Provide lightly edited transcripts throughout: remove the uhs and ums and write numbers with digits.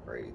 Great.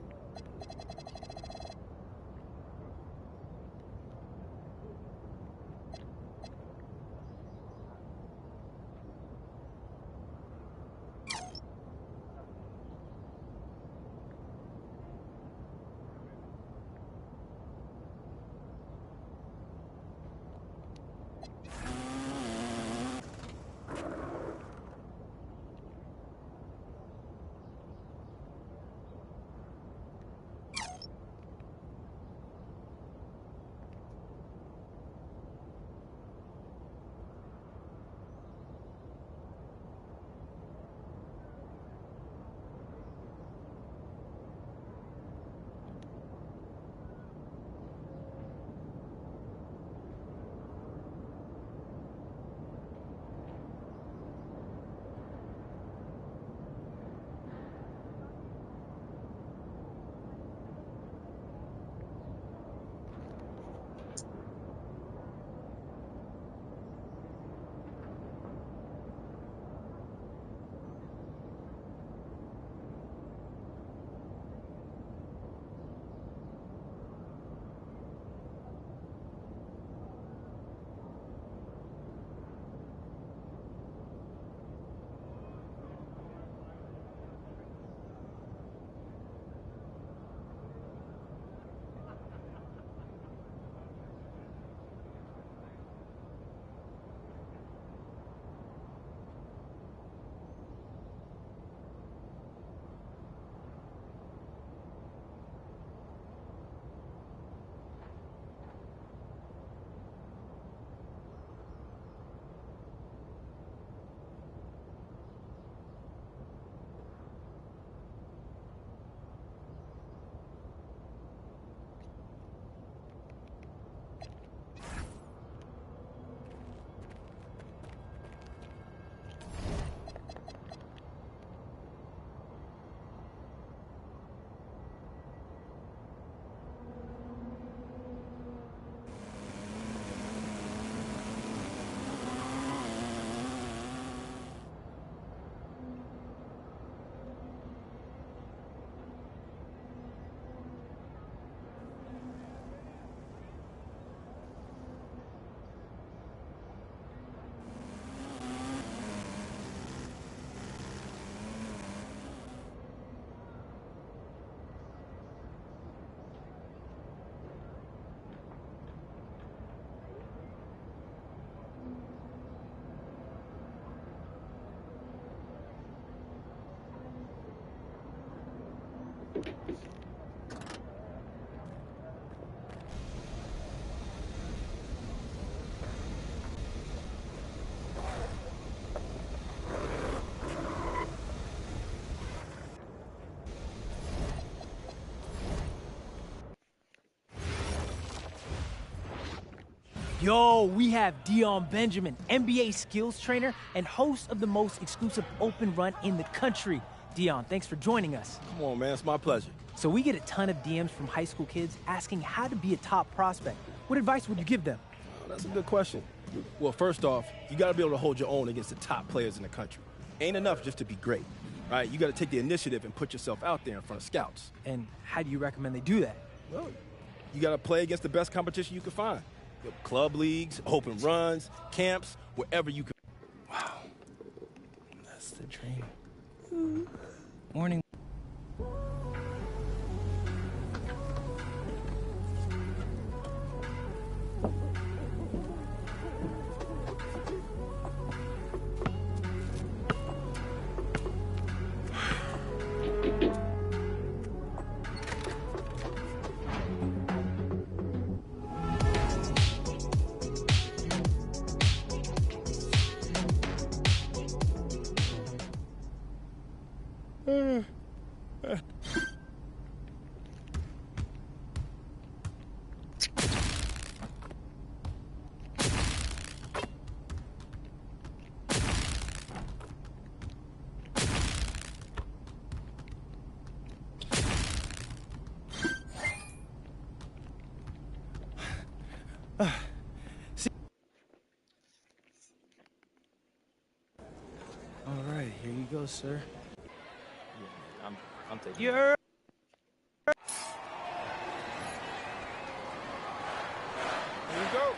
Yo, we have Dion Benjamin, NBA skills trainer and host of the most exclusive open run in the country. Dion, thanks for joining us. Come on, man. It's my pleasure. So we get a ton of DMs from high school kids asking how to be a top prospect. What advice would you give them? Oh, that's a good question. Well, first off, you got to be able to hold your own against the top players in the country. Ain't enough just to be great, right? You got to take the initiative and put yourself out there in front of scouts. And how do you recommend they do that? Well, you got to play against the best competition you can find. Club leagues, open runs, camps, wherever you can. Wow, that's the dream. Morning. go, sir. Yeah, I'm taking it. You're... Here we go.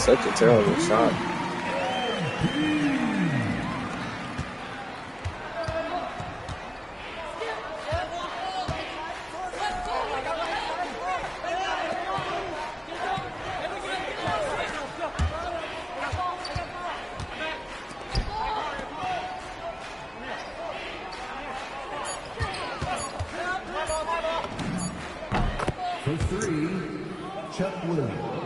such a terrible shot. For three, Chuck Williams.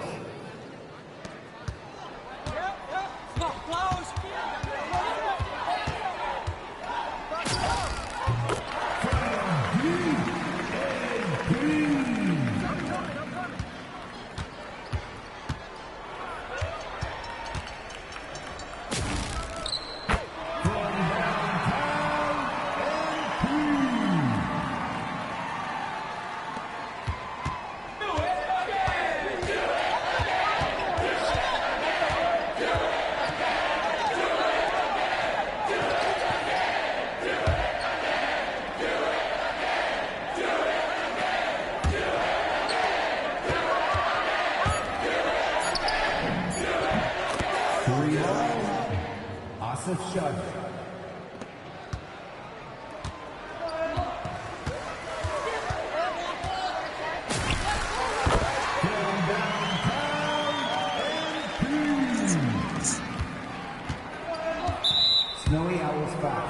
Snowy Owls foul.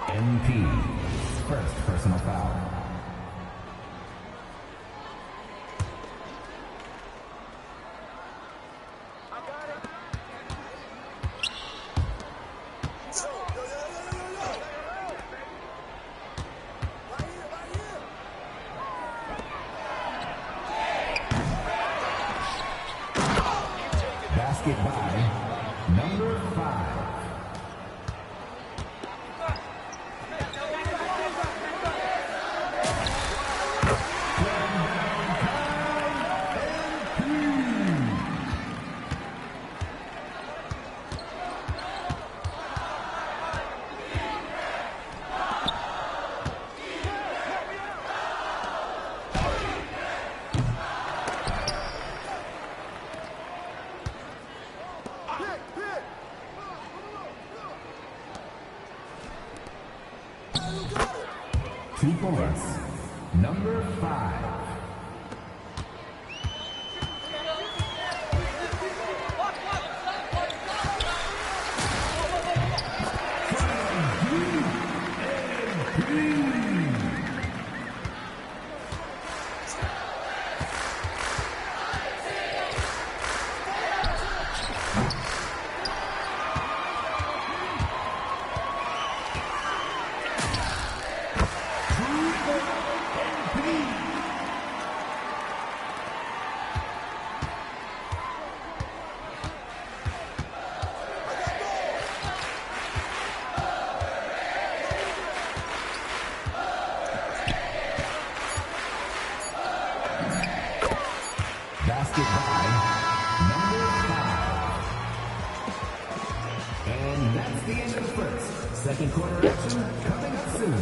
MP. First personal foul. Basket by number 5. Two points. Number 5. Basket by number 5. And that's the end of the first. Second quarter action coming up soon.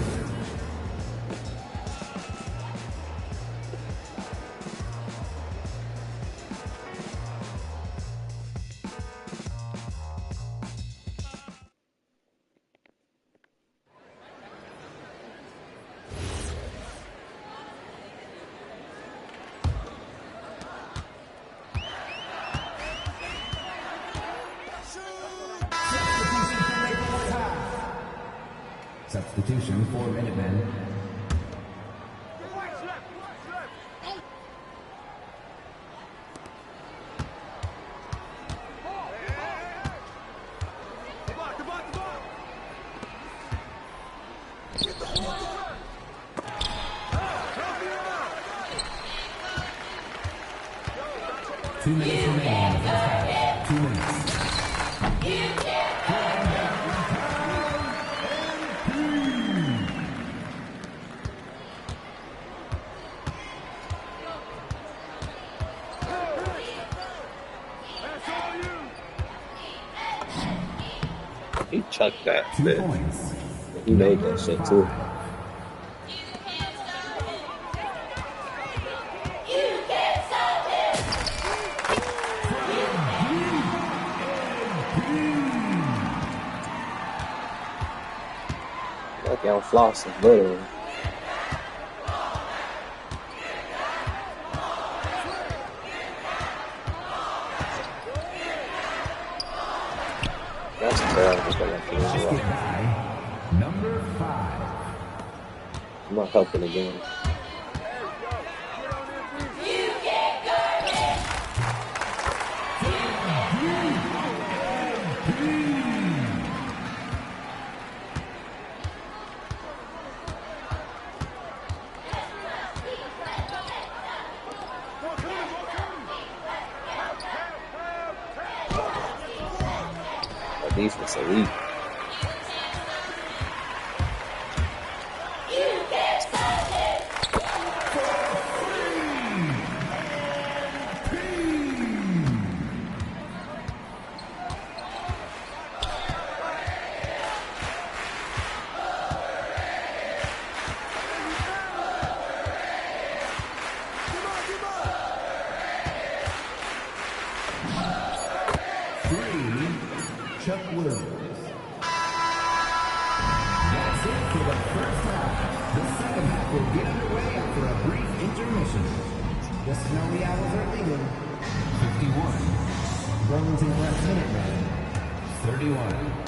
Substitution for Minutemen. Two minutes remaining in the first half. 2 minutes. He chucked that, 2 man. points. He made that shit too. Young Floss is literally. That's terrible. Number 5. I'm not helping again. Defense elite. Chuck Williams. That's it for the first half. The second half will get underway after a brief intermission. The snowy owls are leading. 51. Burlington left minute man. 31.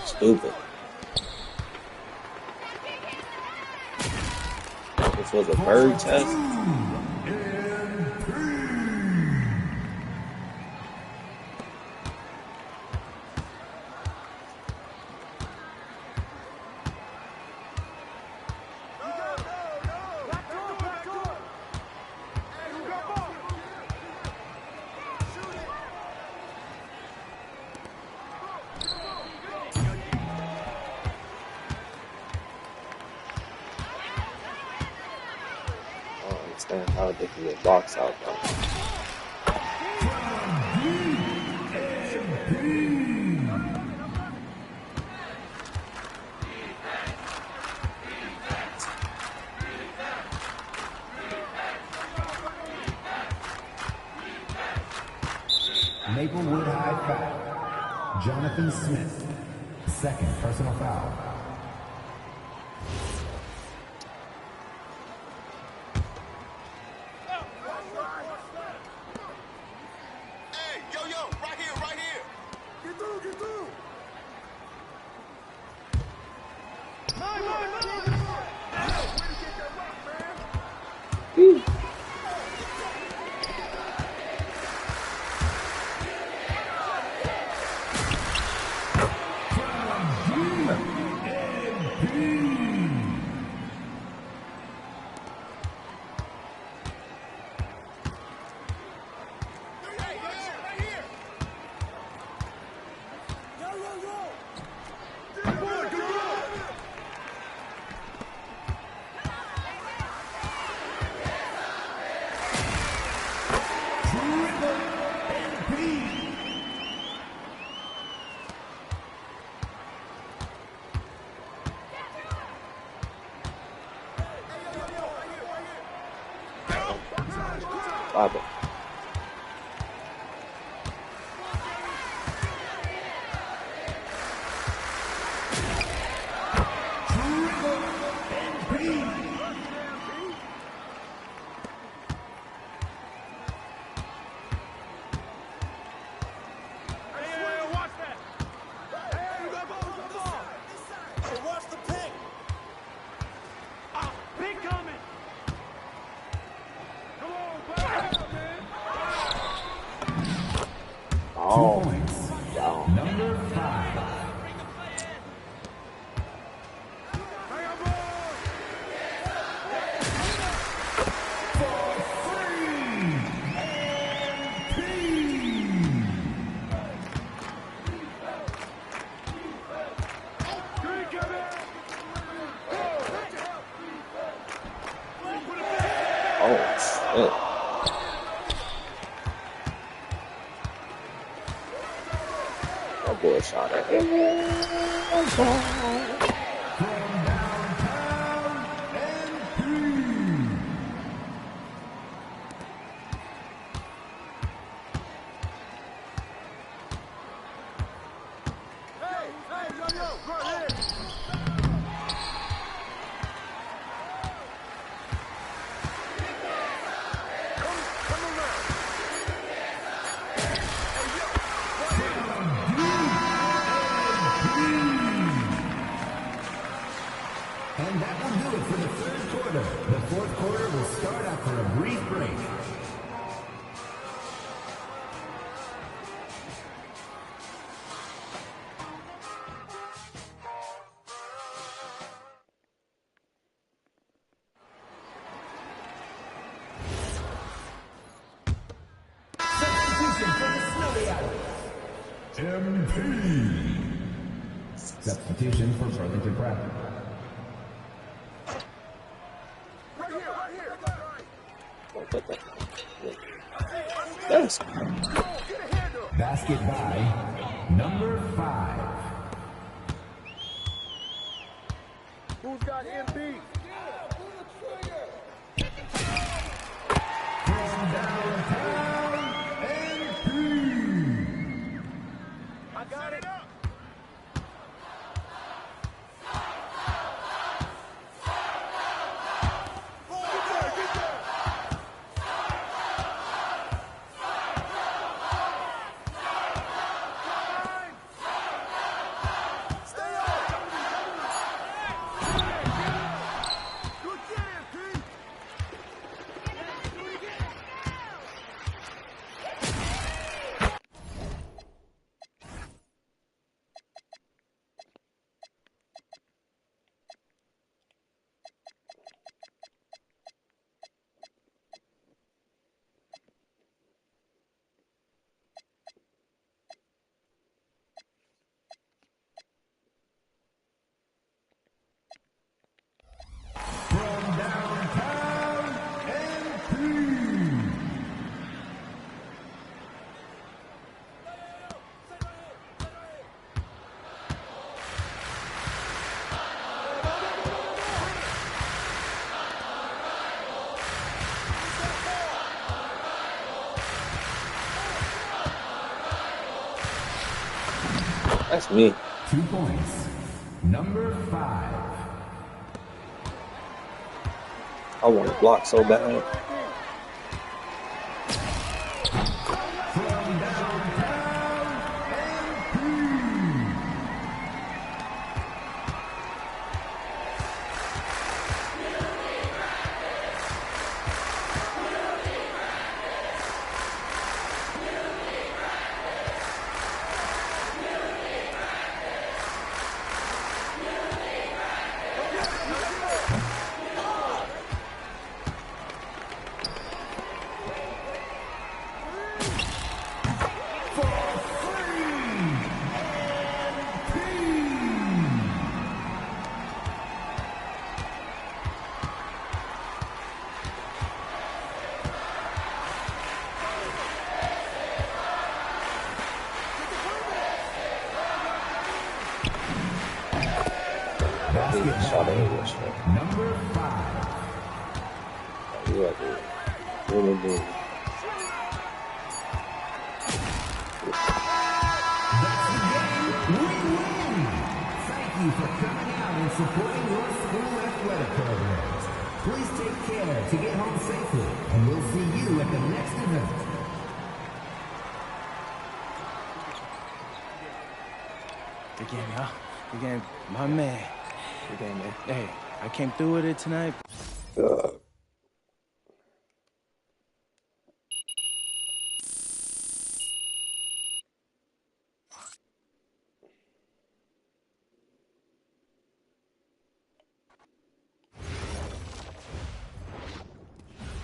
Stupid. This was a bird test. Understand how they can get box out though. Maplewood High foul. Jonathan Smith. Second personal foul. Stop it. Oh, points. wow. Number 5. Oh, shit. That boy shot at him. And that will do it for the third quarter. The fourth quarter will start after a brief break. Substitution for the Snowy Owls. MP. Substitution for Burlington Prep. That's Basket by number 5. Who's got MP? From downtown, MP. I got it. From downtown, MP. me. 2 points. Number 5. I want to block so bad. From downtown, MP. Basket Shot at by English. number 5. Yeah, dude. Really do. That's the game. We win. Thank you for coming out and supporting your school athletic programs. Please take care to get home safely, and we'll see you at the next event. Good game, y'all. Good game. My man. Good game, man. Hey, I came through with it tonight.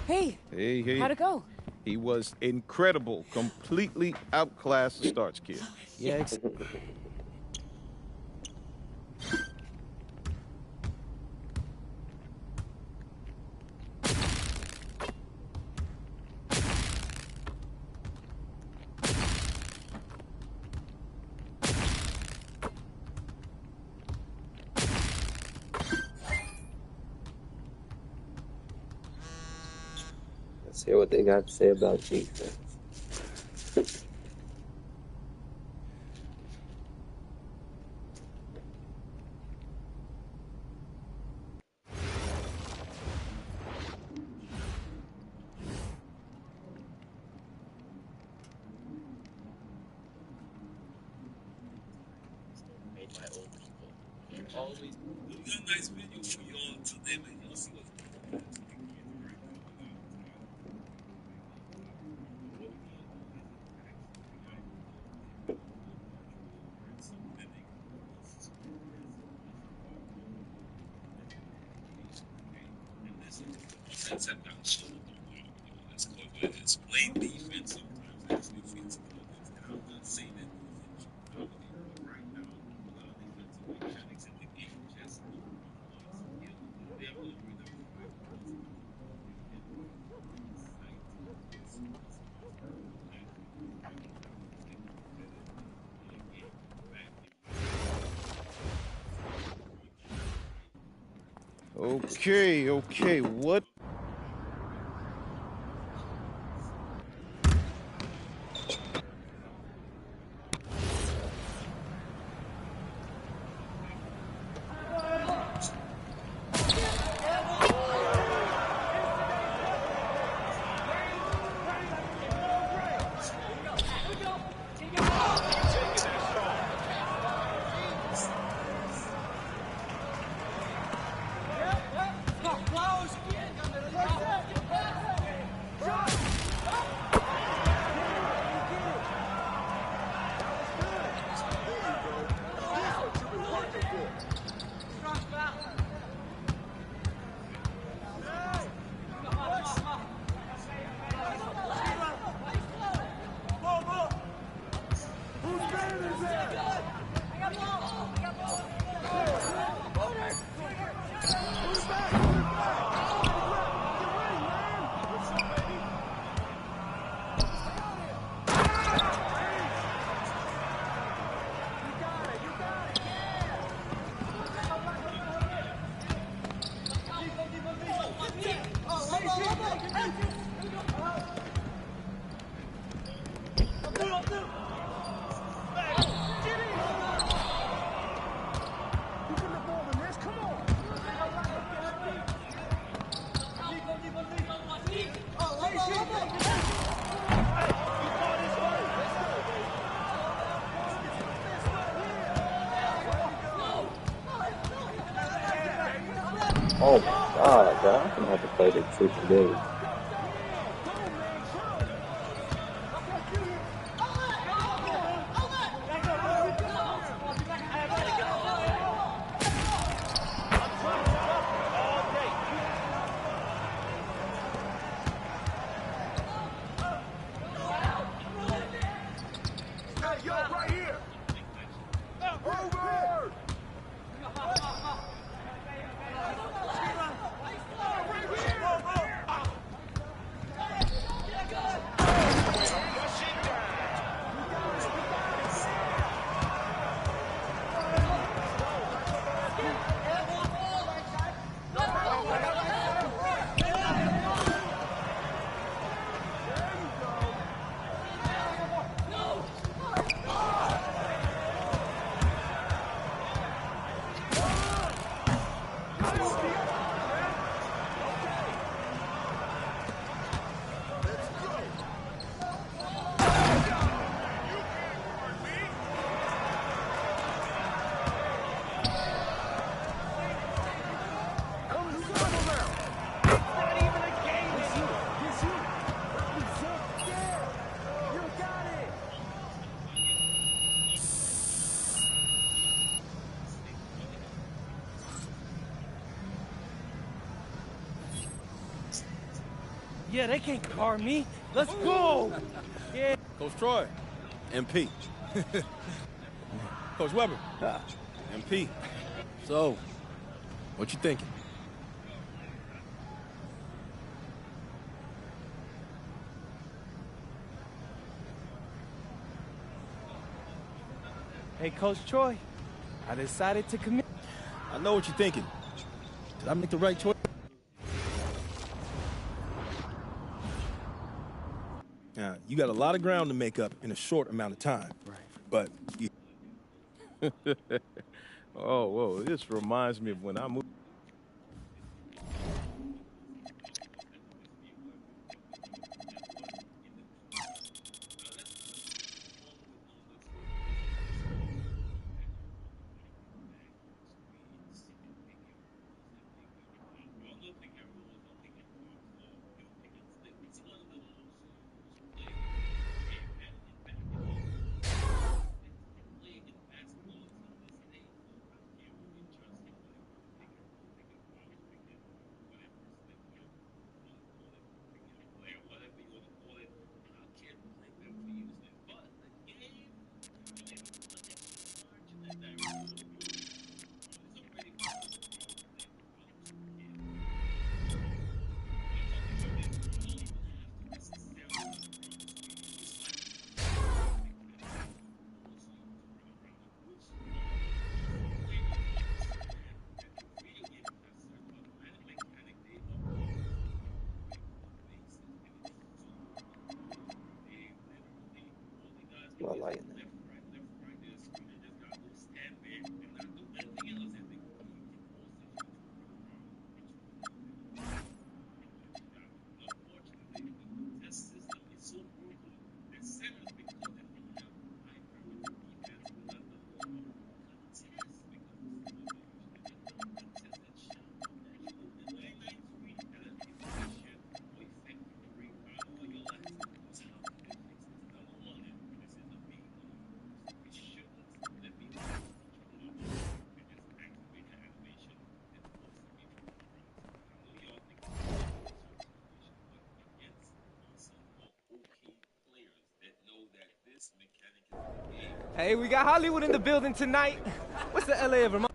Hey, Hey. how'd it go? He was incredible. Completely outclassed the Starch kid. Yeah, Let's hear what they got to say about defense. Okay. What? Oh my God, bro. I'm gonna have to play this freaking game. Yeah, they can't guard me. Let's go! Yeah. Coach Troy, MP. Coach Weber, MP. So, what you thinking? Hey, Coach Troy, I decided to commit. I know what you're thinking. Did I make the right choice? Now, you got a lot of ground to make up in a short amount of time. Right. But you... Oh, whoa, this reminds me of when I moved. I like it. Hey, we got Hollywood in the building tonight. What's the LA of Vermont?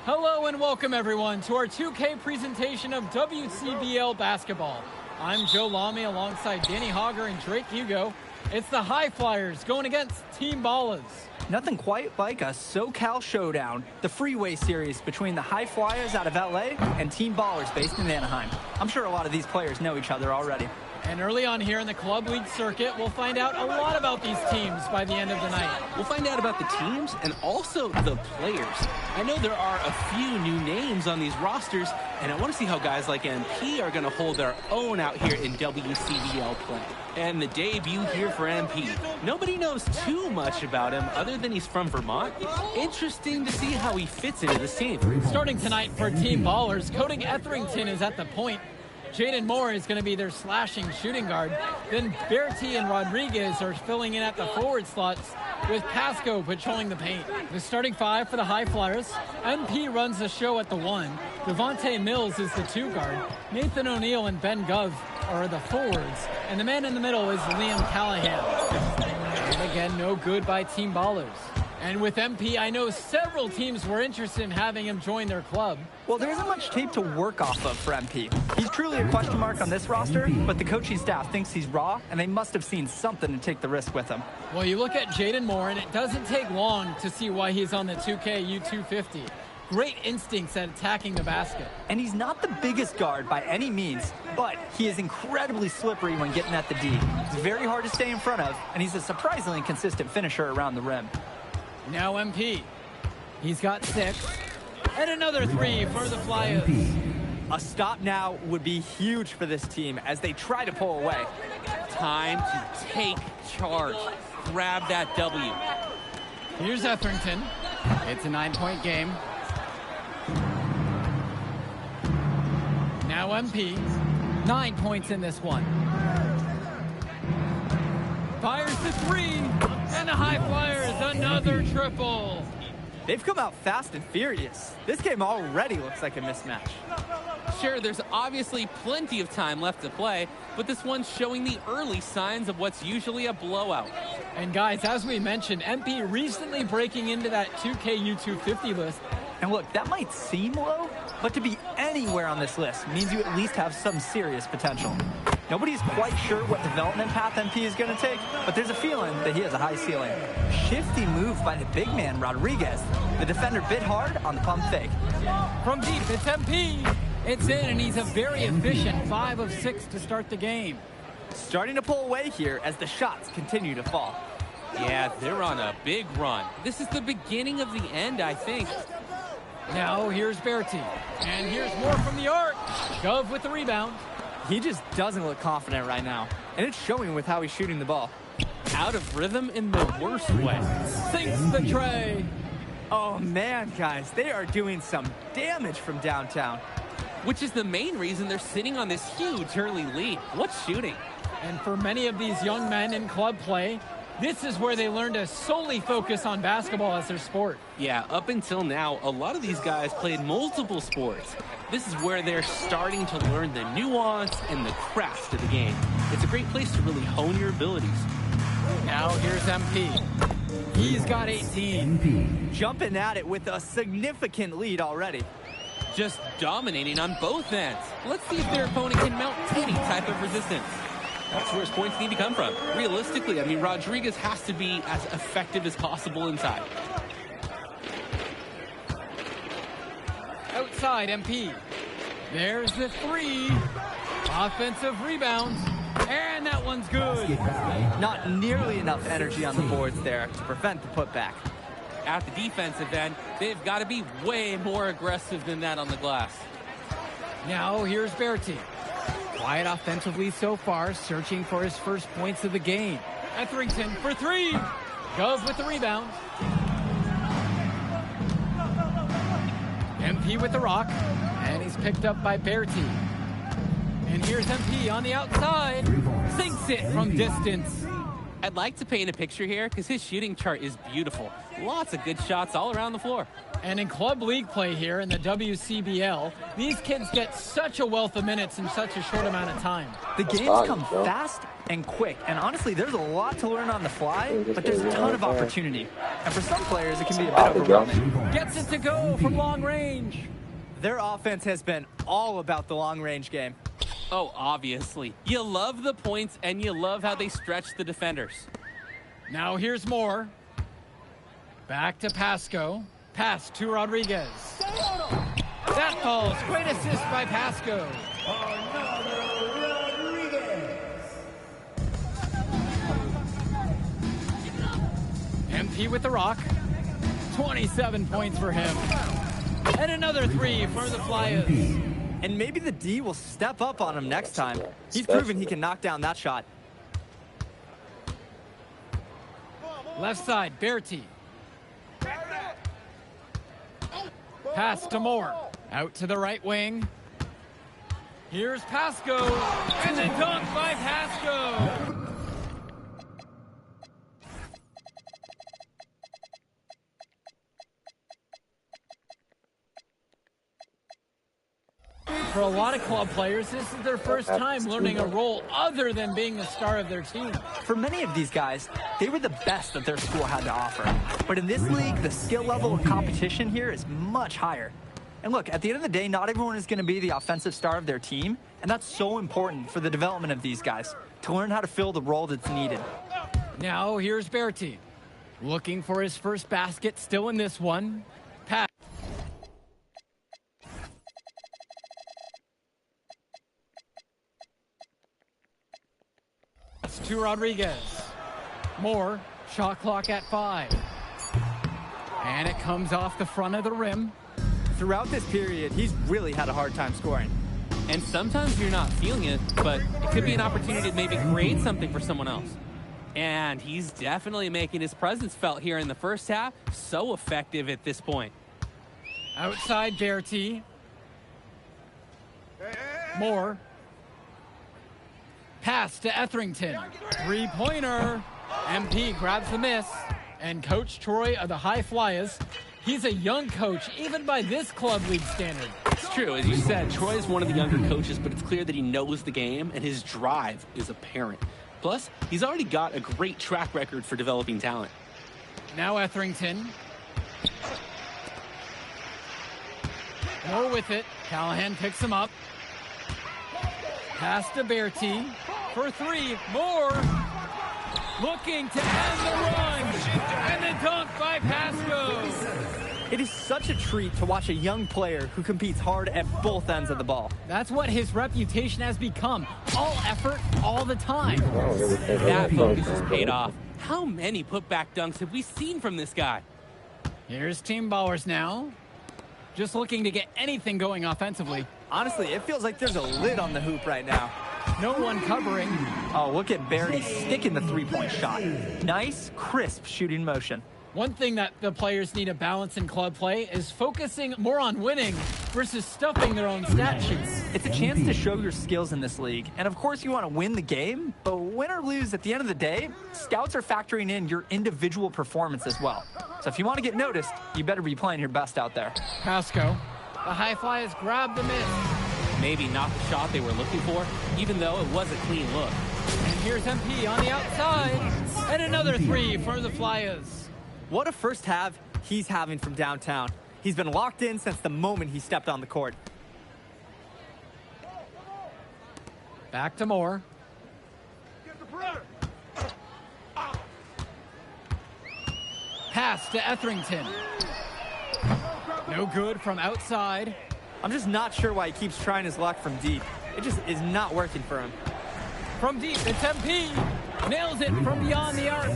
Hello and welcome everyone to our 2K presentation of WCBL basketball. I'm Joe Lamy alongside Danny Hogger and Drake Hugo. It's the High Flyers going against Team Ballas. Nothing quite like a SoCal showdown, the freeway series between the High Flyers out of LA and Team Ballers based in Anaheim. I'm sure a lot of these players know each other already. And early on here in the Club League circuit, we'll find out a lot about these teams by the end of the night. We'll find out about the teams and also the players. I know there are a few new names on these rosters, and I want to see how guys like MP are going to hold their own out here in WCBL play. And the debut here for MP. Nobody knows too much about him other than he's from Vermont. Interesting to see how he fits into this team. Starting tonight for Team Ballers, Cody Etherington is at the point. Jaden Moore is going to be their slashing shooting guard. Then Bertie and Rodriguez are filling in at the forward slots with Pasco patrolling the paint. The starting five for the High Flyers. MP runs the show at the 1. Devontae Mills is the 2 guard. Nathan O'Neill and Ben Gov are the forwards. And the man in the middle is Liam Callahan. And again, no good by Team Ballers. And with MP, I know several teams were interested in having him join their club. Well, there isn't much tape to work off of for MP. He's truly a question mark on this roster, but the coaching staff thinks he's raw, and they must have seen something to take the risk with him. Well, you look at Jaden Moore, and it doesn't take long to see why he's on the 2K U250. Great instincts at attacking the basket. And he's not the biggest guard by any means, but he is incredibly slippery when getting at the D. It's very hard to stay in front of, and he's a surprisingly consistent finisher around the rim. Now MP. He's got 6. And another 3 for the Flyers. A stop now would be huge for this team as they try to pull away. Time to take charge. Grab that W. Here's Etherington. It's a 9-point game. Now MP. 9 points in this one. Fires the 3. And the High Flyers, another triple. They've come out fast and furious. This game already looks like a mismatch. Sure, there's obviously plenty of time left to play, but this one's showing the early signs of what's usually a blowout. And guys, as we mentioned, MP recently breaking into that 2K U250 list. And look, that might seem low, but to be anywhere on this list means you at least have some serious potential. Nobody's quite sure what development path MP is going to take, but there's a feeling that he has a high ceiling. Shifty move by the big man, Rodriguez. The defender bit hard on the pump fake. From deep, it's MP. It's in, and he's a very efficient 5 of 6 to start the game. Starting to pull away here as the shots continue to fall. Yeah, they're on a big run. This is the beginning of the end, I think. Now here's Berti, and here's more from the arc. Gov with the rebound. He just doesn't look confident right now, and it's showing with how he's shooting the ball. Out of rhythm in the worst way. Sinks the tray. Oh man, guys, they are doing some damage from downtown. Which is the main reason they're sitting on this huge early lead. What's shooting? And for many of these young men in club play, this is where they learn to solely focus on basketball as their sport. Yeah, up until now, a lot of these guys played multiple sports. This is where they're starting to learn the nuance and the craft of the game. It's a great place to really hone your abilities. Now here's MP. He's got 18. Jumping at it with a significant lead already. Just dominating on both ends. Let's see if their opponent can mount any type of resistance. That's where his points need to come from. Realistically, I mean, Rodriguez has to be as effective as possible inside. Outside, MP. There's the 3. Offensive rebound. And that one's good. Not nearly enough energy on the boards there to prevent the putback. At the defensive end, they've got to be way more aggressive than that on the glass. Now here's Berti. Quiet offensively so far, searching for his first points of the game. Etherington for 3. Gov with the rebound. MP with the rock. And he's picked up by Berti. And here's MP on the outside. Sinks it from distance. I'd like to paint a picture here because his shooting chart is beautiful. Lots of good shots all around the floor. And in club league play here in the WCBL, these kids get such a wealth of minutes in such a short amount of time. The games come fast and quick, and honestly, there's a lot to learn on the fly, but there's a ton of opportunity. And for some players, it can be a bit overwhelming. Gets it to go from long range. Their offense has been all about the long-range game. Oh, obviously. You love the points, and you love how they stretch the defenders. Now here's more. Back to Pasco. Pass to Rodriguez. That falls. Great assist by Pasco. MP with the rock. 27 points for him. And another 3 for the Flyers. And maybe the D will step up on him next time. He's proven he can knock down that shot. Left side, Berti. Pass to Moore. Out to the right wing. Here's Pasco. And the dunk by Pasco. For a lot of club players, this is their first time learning a role other than being the star of their team. For many of these guys, they were the best that their school had to offer. But in this league, the skill level of competition here is much higher. And look, at the end of the day, not everyone is going to be the offensive star of their team, and that's so important for the development of these guys, to learn how to fill the role that's needed. Now here's Berti. Looking for his first basket, still in this one. Pass. To Rodriguez. Moore, shot clock at 5. And it comes off the front of the rim. Throughout this period, he's really had a hard time scoring. And sometimes you're not feeling it, but it could be an opportunity to maybe create something for someone else. And he's definitely making his presence felt here in the first half. So effective at this point. Outside Berti. Moore. Pass to Etherington. 3-pointer. MP grabs the miss. And Coach Troy of the High Flyers, he's a young coach, even by this club league standard. It's true. As you said, Troy is one of the younger coaches, but it's clear that he knows the game, and his drive is apparent. Plus, he's already got a great track record for developing talent. Now Etherington. Moore with it. Callahan picks him up. Pass to Bertie for three. Moore looking to end the run. And the dunk by Pasco. It is such a treat to watch a young player who competes hard at both ends of the ball. That's what his reputation has become. All effort, all the time. That focus has paid off. How many putback dunks have we seen from this guy? Here's Team Ballers now. Just looking to get anything going offensively. Honestly, it feels like there's a lid on the hoop right now. No one covering. Oh, look at Bertie sticking the three-point shot. Nice, crisp shooting motion. One thing that the players need to balance in club play is focusing more on winning versus stuffing their own stat sheets. It's a chance to show your skills in this league. And of course you want to win the game, but win or lose, at the end of the day, scouts are factoring in your individual performance as well. So if you want to get noticed, you better be playing your best out there. Pasco, the High Flyers grab the miss. Maybe not the shot they were looking for, even though it was a clean look. And here's MP on the outside. And another three for the Flyers. What a first half he's having from downtown. He's been locked in since the moment he stepped on the court. Back to Moore. Pass to Etherington. No good from outside. I'm just not sure why he keeps trying his luck from deep. It just is not working for him. From deep, it's MP. Nails it from beyond the arc.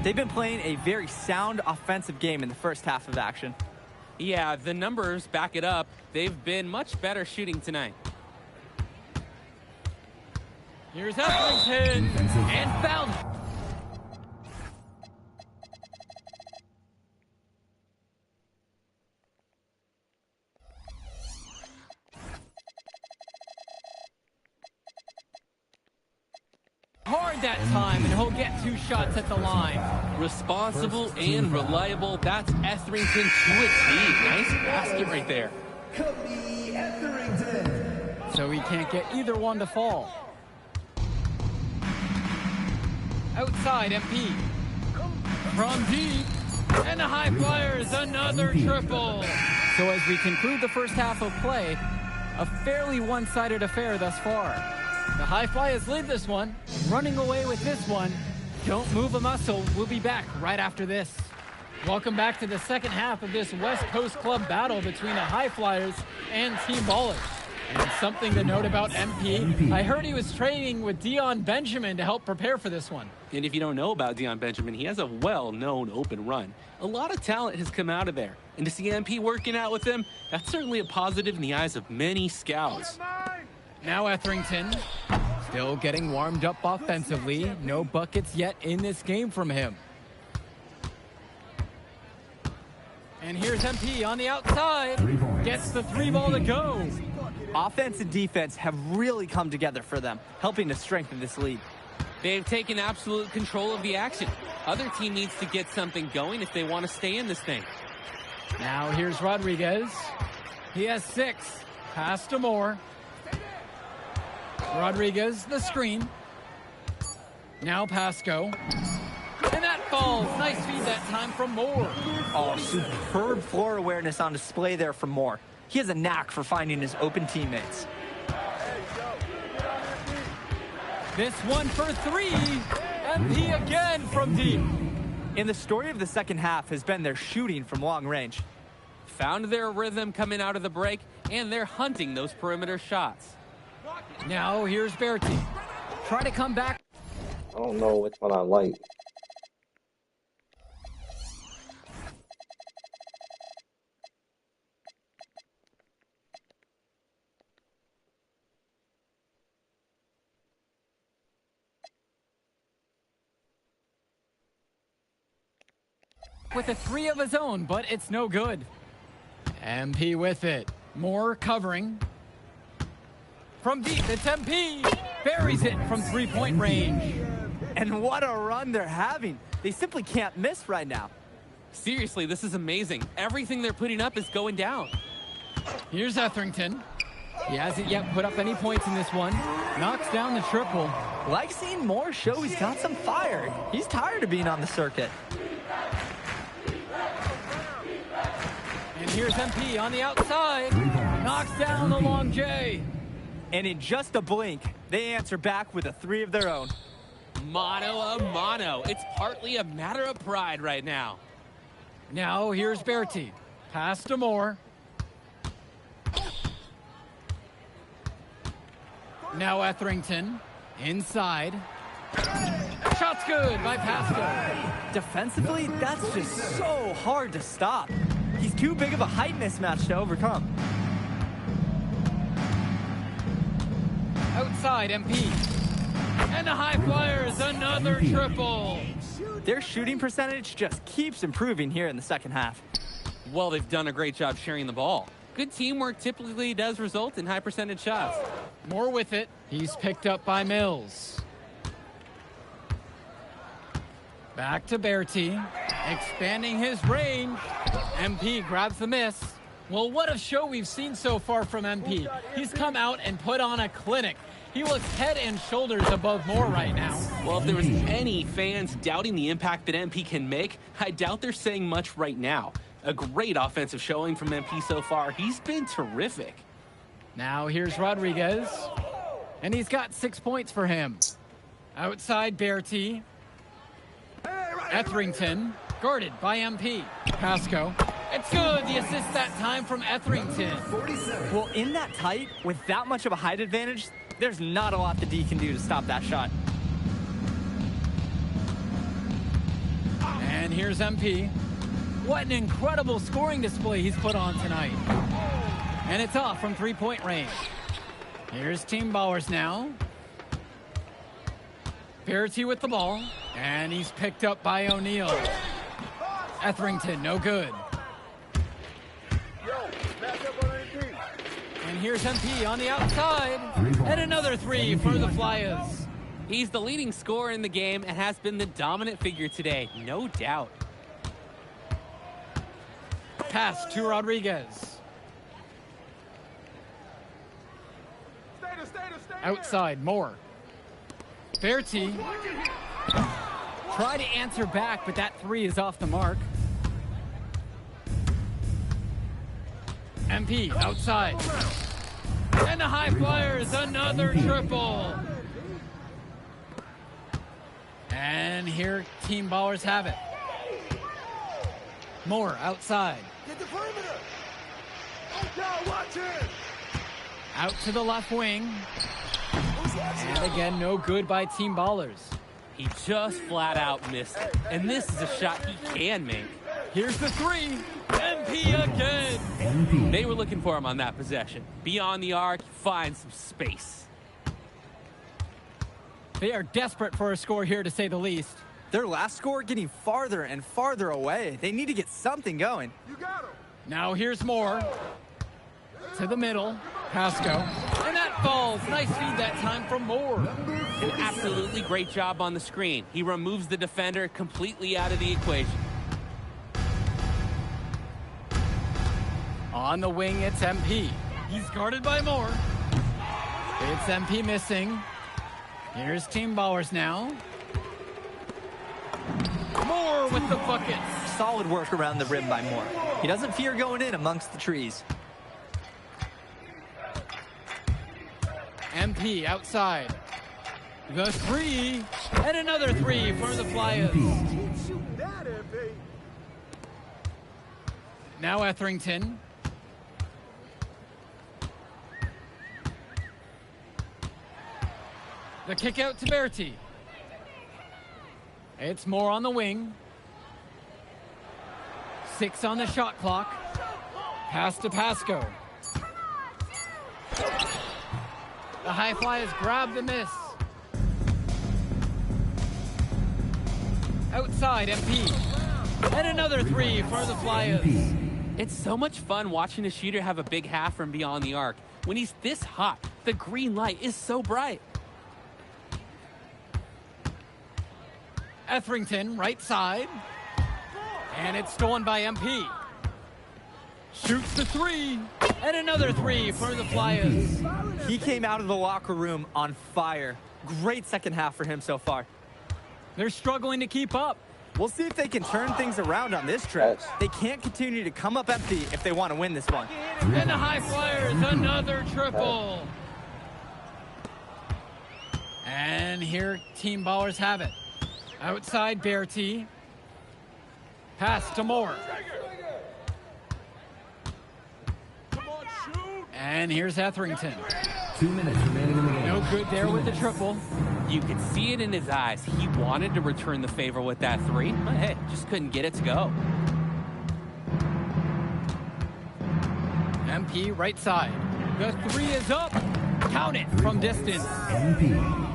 They've been playing a very sound offensive game in the first half of action. Yeah, the numbers back it up. They've been much better shooting tonight. Here's Etherington, and fouled. Hard that time, and he'll get two shots at the line. Responsible and reliable. That's Etherington to a T. Nice basket right there. Cody Etherington. So he can't get either one to fall. Outside, MP. From deep. And the High Flyers, another triple. So as we conclude the first half of play, a fairly one-sided affair thus far. The High Flyers lead this one, running away with this one. Don't move a muscle. We'll be back right after this. Welcome back to the second half of this West Coast Club battle between the High Flyers and Team Ballers. And something to note about MP, I heard he was training with Dion Benjamin to help prepare for this one. And if you don't know about Dion Benjamin, he has a well-known open run. A lot of talent has come out of there. And to see MP working out with him, that's certainly a positive in the eyes of many scouts. Now Etherington, still getting warmed up offensively. No buckets yet in this game from him. And here's MP on the outside. Gets the three ball to go. Offense and defense have really come together for them, helping to strengthen this lead. They've taken absolute control of the action. Other team needs to get something going if they want to stay in this thing. Now here's Rodriguez. He has 6. Pass to Moore. Rodriguez, the screen. Now Pasco. And that falls. Nice feed that time from Moore. Oh, superb floor awareness on display there from Moore. He has a knack for finding his open teammates. This one for 3. MP again from deep. And the story of the second half has been their shooting from long range. Found their rhythm coming out of the break, and they're hunting those perimeter shots. Now here's Bertie. Try to come back. I don't know which one I like. With a 3 of his own, but it's no good. MP with it. Moore covering. From deep, it's MP. Buries it from 3-point range. And what a run they're having. They simply can't miss right now. Seriously, this is amazing. Everything they're putting up is going down. Here's Etherington. He hasn't yet put up any points in this one. Knocks down the triple. Like seeing Moore show he's got some fire. He's tired of being on the circuit. And here's MP on the outside. Knocks down the long J. And in just a blink, they answer back with a 3 of their own. Mano a mano. It's partly a matter of pride right now. Now here's Berti. Pass to Moore. Now Etherington. Inside. Shot's good by Pasco. Defensively, that's just so hard to stop. He's too big of a height mismatch to overcome. Outside, MP. And the high flyers, another triple. Their shooting percentage just keeps improving here in the second half. Well, they've done a great job sharing the ball. Good teamwork typically does result in high percentage shots. More with it. He's picked up by Mills. Back to Berti. Expanding his range. MP grabs the miss. Well, what a show we've seen so far from MP. He's come out and put on a clinic. He looks head and shoulders above Moore right now. Well, if there was any fans doubting the impact that MP can make, I doubt they're saying much right now. A great offensive showing from MP so far. He's been terrific. Now here's Rodriguez. And he's got 6 points for him. Outside Berti. Etherington. Guarded by MP. Pasco. It's good. The assist that time from Etherington. Well, in that tight, with that much of a height advantage, there's not a lot the D can do to stop that shot. And here's MP. What an incredible scoring display he's put on tonight. And it's off from three-point range. Here's Team Bowers now. Berti with the ball. And he's picked up by O'Neal. Etherington, no good. And here's MP on the outside. And another 3 for the Flyers. He's the leading scorer in the game and has been the dominant figure today, no doubt. Pass to Rodriguez. Outside, Moore. Berti. Try to answer back, but that 3 is off the mark. MP outside. And the high flyers, another triple. And here Team Ballers have it. Moore outside. Get the perimeter. Okay, watch it. Out to the left wing. And again, no good by Team Ballers. He just flat out missed it. And this is a shot he can make. Here's the 3. MP again. They were looking for him on that possession. Beyond the arc, find some space. They are desperate for a score here, to say the least. Their last score getting farther and farther away. They need to get something going. You got him. Now here's Moore. To the middle. Pasco. And that falls. Nice feed that time from Moore. An absolutely great job on the screen. He removes the defender completely out of the equation. On the wing, it's MP. He's guarded by Moore. It's MP missing. Here's Team Bowers now. Moore with the bucket. Solid work around the rim by Moore. He doesn't fear going in amongst the trees. MP outside. The 3. And another 3 for the Flyers. Now Etherington. The kick out to Berti. It's Moore on the wing. 6 on the shot clock. Pass to Pasco. The high flyers grab the miss. Outside, MP. And another 3 for the Flyers. It's so much fun watching a shooter have a big half from beyond the arc. When he's this hot, the green light is so bright. Etherington, right side. And it's stolen by MP. Shoots the three. And another three for the Flyers. He came out of the locker room on fire. Great second half for him so far. They're struggling to keep up. We'll see if they can turn things around on this trip. They can't continue to come up empty if they want to win this one. And the High Flyers, another triple. And here Team Ballers have it. Outside Berti. Pass to Moore. And here's Etherington. 2 minutes remaining in the game. No good there with the triple. You could see it in his eyes. He wanted to return the favor with that three, but hey, just couldn't get it to go. MP right side. The three is up. Count it from distance. MP.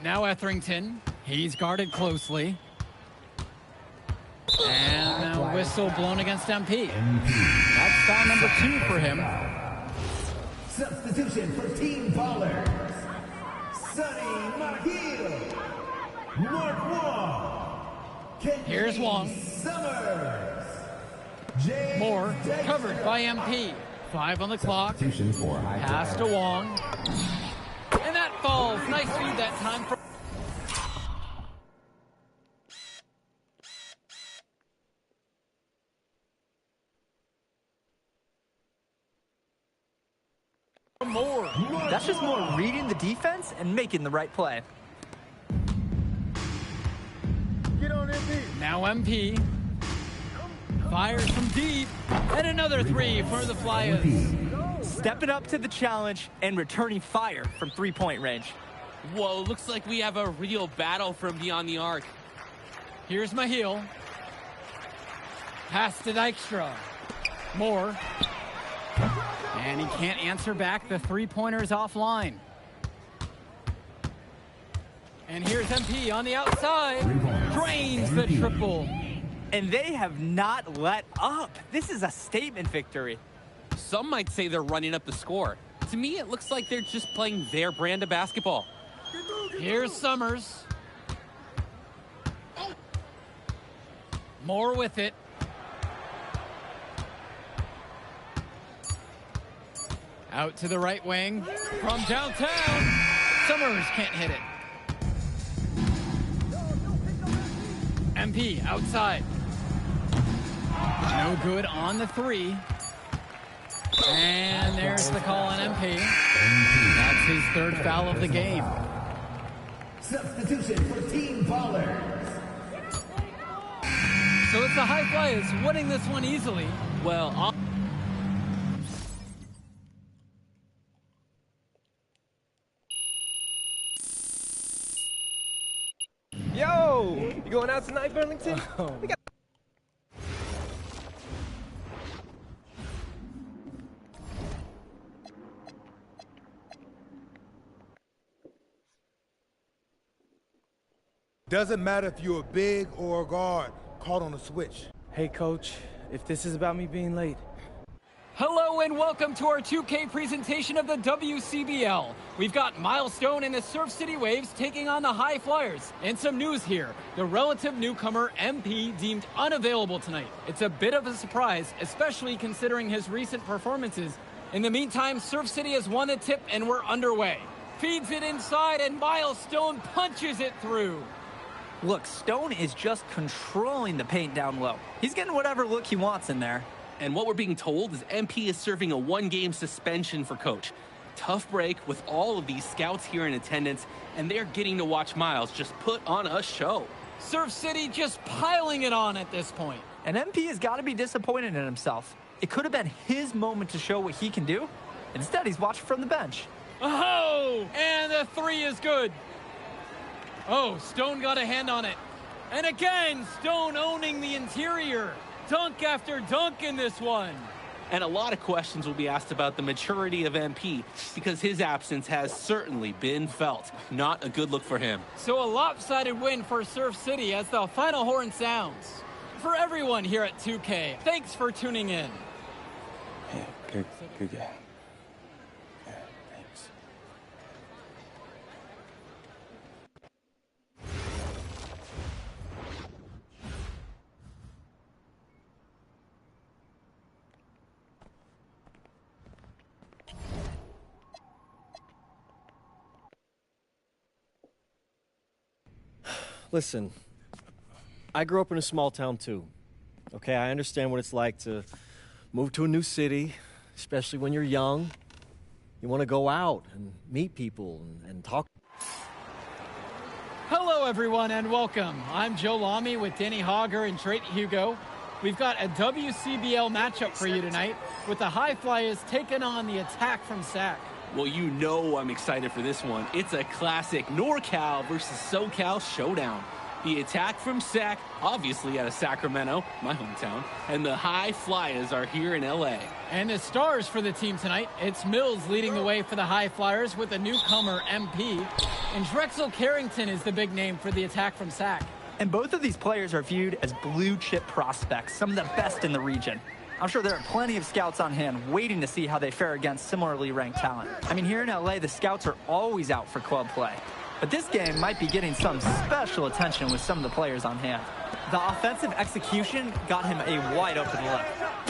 Now Etherington. He's guarded closely. And a whistle blown against MP. That's foul number 2 for him. Substitution for Team Ballers. Sonny McGill. Mark Wong. Here's Wong. Summers. Moore covered by MP. 5 on the clock. Substitution for Pass to Wong. And that falls. Nice feed that time for Moore. That's just Moore reading the defense and making the right play. Now MP. Fires from deep. And another three for the Flyers. Stepping up to the challenge and returning fire from three-point range. Whoa, looks like we have a real battle from beyond the arc. Here's Mahil. Pass to Dykstra. Moore. And he can't answer back. The three-pointer is offline. And here's MP on the outside. Drains the triple. And they have not let up. This is a statement victory. Some might say they're running up the score. To me, it looks like they're just playing their brand of basketball. Here's Summers. Moore with it. Out to the right wing. From downtown. Summers can't hit it. MP outside. No good on the three. And there's the call on MP. That's his third foul of the game. Substitution for Team Ballers. So it's the High Flyers winning this one easily. Well, Yo, you going out tonight, Burlington? Doesn't matter if you're a big or a guard, caught on a switch. Hey, Coach, if this is about me being late. Hello and welcome to our 2K presentation of the WCBL. We've got Milestone and the Surf City Waves taking on the High Flyers. And some news here. The relative newcomer MP deemed unavailable tonight. It's a bit of a surprise, especially considering his recent performances. In the meantime, Surf City has won the tip and we're underway. Feeds it inside and Milestone punches it through. Look, Stone is just controlling the paint down low. He's getting whatever look he wants in there. and what we're being told is MP is serving a one-game suspension for Coach. Tough break with all of these scouts here in attendance, and they're getting to watch Miles just put on a show. Surf City just piling it on at this point. And MP has got to be disappointed in himself. It could have been his moment to show what he can do. Instead, he's watching from the bench. Oh, and the three is good. Oh, Stone got a hand on it. And again, Stone owning the interior. Dunk after dunk in this one. And a lot of questions will be asked about the maturity of MP because his absence has certainly been felt. Not a good look for him. So a lopsided win for Surf City as the final horn sounds. For everyone here at 2K, thanks for tuning in. Yeah, good game. Yeah, Listen, I grew up in a small town too. Okay, I understand what it's like to move to a new city, especially when you're young. You want to go out and meet people and talk. Hello, everyone, and welcome. I'm Joe Lamy with Danny Hogger and Drake Hugo. We've got a WCBL matchup for you tonight with the High Flyers taking on the Attack from Sac. Well, you know I'm excited for this one. It's a classic NorCal versus SoCal showdown. The Attack from Sac, obviously out of Sacramento, my hometown, and the High Flyers are here in L.A. And the stars for the team tonight, it's Mills leading the way for the High Flyers with a newcomer, MP. And Drexel Carrington is the big name for the Attack from Sac. And both of these players are viewed as blue-chip prospects, some of the best in the region. I'm sure there are plenty of scouts on hand waiting to see how they fare against similarly ranked talent. I mean, here in LA, the scouts are always out for club play. But this game might be getting some special attention with some of the players on hand. The offensive execution got him a wide-open look.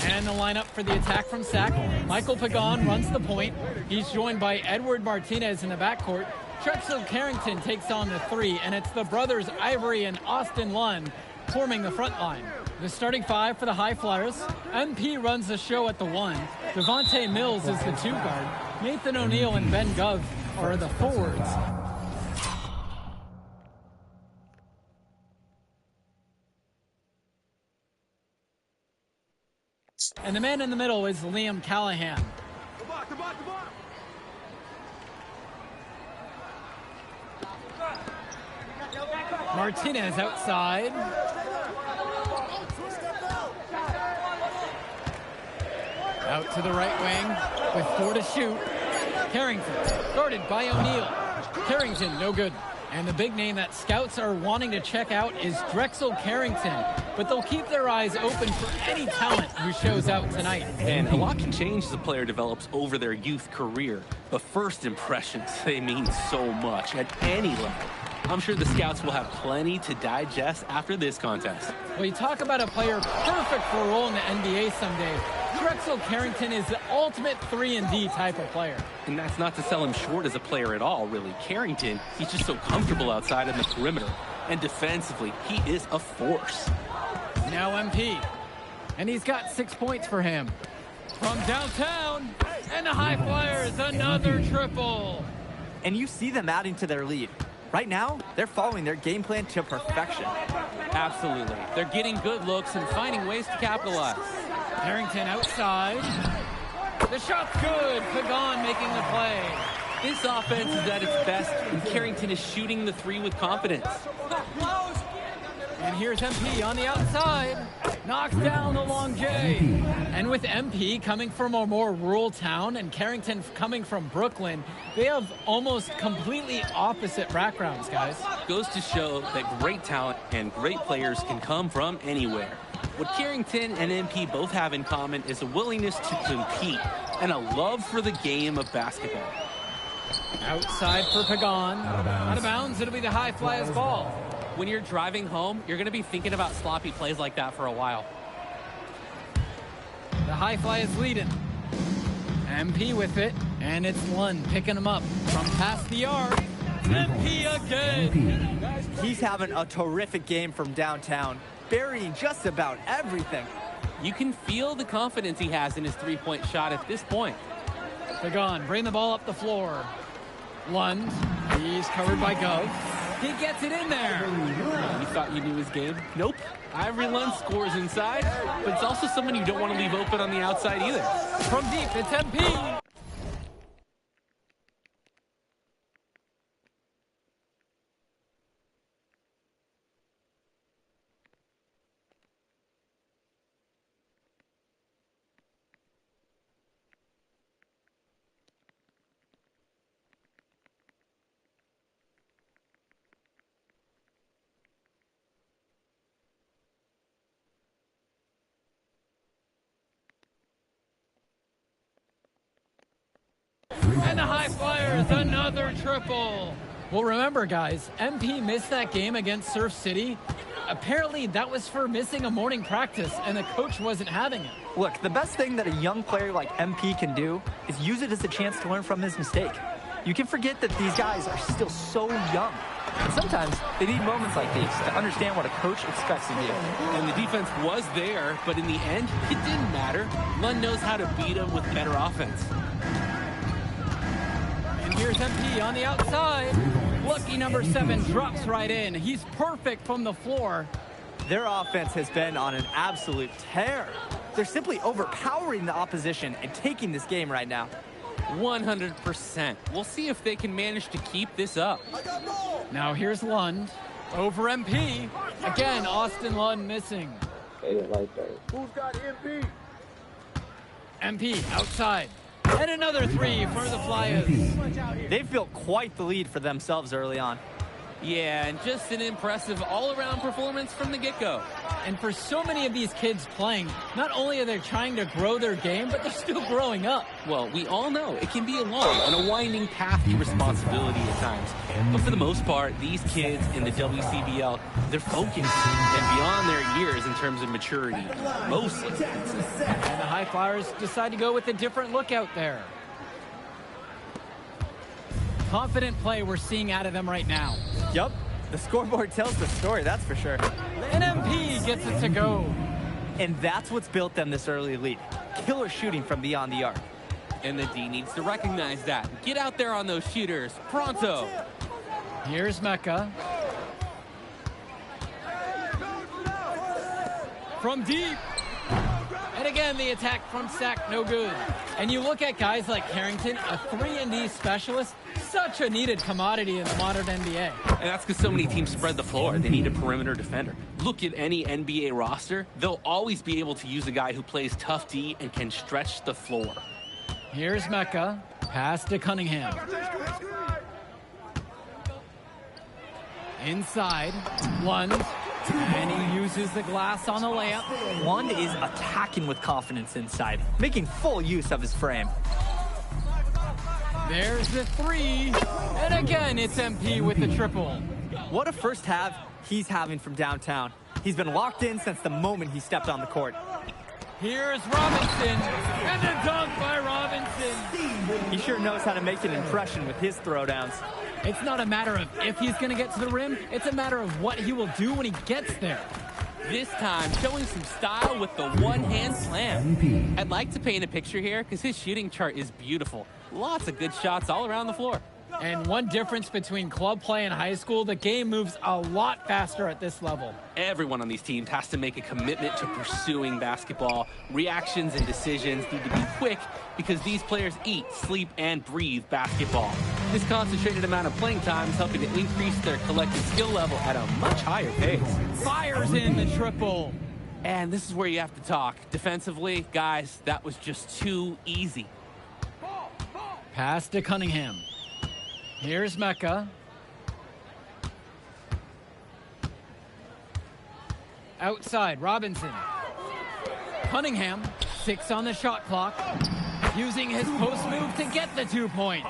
And the lineup for the Attack from Sac. Michael Pagan runs the point. He's joined by Edward Martinez in the backcourt. Drexel Carrington takes on the three, and it's the brothers Ivory and Austin Lund forming the front line. The starting five for the High Flyers. MP runs the show at the one. Devontae Mills is the two guard. Nathan O'Neill and Ben Gov are the forwards. And the man in the middle is Liam Callahan. Come on, come on, come on. Martinez outside. Out to the right wing with 4 to shoot. Carrington guarded by O'Neill. Carrington no good. And the big name that scouts are wanting to check out is Drexel Carrington. But they'll keep their eyes open for any talent who shows out tonight. And a lot can change as a player develops over their youth career. But first impressions, they mean so much at any level. I'm sure the scouts will have plenty to digest after this contest. Well, you talk about a player perfect for a role in the NBA someday. Drexel Carrington is the ultimate 3-and-D type of player. And that's not to sell him short as a player at all, really. Carrington, he's just so comfortable outside in the perimeter. And defensively, he is a force. Now MP. And he's got 6 points for him. From downtown, and the High Flyers, another triple. And you see them adding to their lead. Right now, they're following their game plan to perfection. Absolutely. They're getting good looks and finding ways to capitalize. Carrington outside. The shot's good. Pagan making the play. This offense is at its best, and Carrington is shooting the three with confidence. And here's MP on the outside. Knocks down the long J. And with MP coming from a more rural town and Carrington coming from Brooklyn, they have almost completely opposite backgrounds, guys. Goes to show that great talent and great players can come from anywhere. What Carrington and MP both have in common is a willingness to compete and a love for the game of basketball. Outside for Pagan. Out of bounds, it'll be the High Flyers ball. When you're driving home, you're going to be thinking about sloppy plays like that for a while. The High Flyers leading. MP with it, and it's Lund picking him up from past the arc. MP again. He's having a terrific game from downtown, burying just about everything. You can feel the confidence he has in his three-point shot at this point. Pagan, bring the ball up the floor. Lund, he's covered by Gov. He gets it in there. You thought you knew his game? Nope. Ivory Lund scores inside, but it's also someone you don't want to leave open on the outside either. From deep, it's MP. And the High Flyers, another triple. Well, remember, guys, MP missed that game against Surf City. Apparently, that was for missing a morning practice, and the coach wasn't having it. Look, the best thing that a young player like MP can do is use it as a chance to learn from his mistake. You can forget that these guys are still so young. And sometimes they need moments like these to understand what a coach expects of you. And the defense was there, but in the end, it didn't matter. Lund knows how to beat them with better offense. And here's MP on the outside. Lucky number 7 drops right in. He's perfect from the floor. Their offense has been on an absolute tear. They're simply overpowering the opposition and taking this game right now. 100%. We'll see if they can manage to keep this up. Now here's Lund over MP. Again, Austin Lund missing. They didn't like that. Who's got MP? MP outside. And another 3 for the Flyers. They've built quite the lead for themselves early on. Yeah, and just an impressive all-around performance from the get-go. And for so many of these kids playing, not only are they trying to grow their game, but they're still growing up. Well, we all know it can be a long and a winding path to responsibility at times. But for the most part, these kids in the WCBL, they're focused and beyond their years in terms of maturity, mostly. And the High Flyers decide to go with a different look out there. Confident play we're seeing out of them right now. Yup, the scoreboard tells the story, that's for sure. And MP gets it to go. And that's what's built them this early lead. Killer shooting from beyond the arc. And the D needs to recognize that. Get out there on those shooters, pronto. Here's Mecca. From deep. And again, the attack from Sack, no good. And you look at guys like Carrington, a 3-and-D specialist, such a needed commodity in the modern NBA. And that's because so many teams spread the floor. They need a perimeter defender. Look at any NBA roster. They'll always be able to use a guy who plays tough D and can stretch the floor. Here's Mecca. Pass to Cunningham. Inside. Lund. And he uses the glass on the layup. Lund is attacking with confidence inside, making full use of his frame. There's the 3. And again, it's MP with the triple. What a first half he's having from downtown. He's been locked in since the moment he stepped on the court. Here's Robinson. And the dunk by Robinson. He sure knows how to make an impression with his throwdowns. It's not a matter of if he's going to get to the rim. It's a matter of what he will do when he gets there. This time, showing some style with the one-hand slam. I'd like to paint a picture here because his shooting chart is beautiful. Lots of good shots all around the floor. And one difference between club play and high school, the game moves a lot faster at this level. Everyone on these teams has to make a commitment to pursuing basketball. Reactions and decisions need to be quick because these players eat, sleep, and breathe basketball. This concentrated amount of playing time is helping to increase their collective skill level at a much higher pace. Fires in the triple. And this is where you have to talk. Defensively, guys, that was just too easy. Pass to Cunningham. Here's Mecca. Outside, Robinson. Cunningham, 6 on the shot clock. Using his post move to get the 2 points.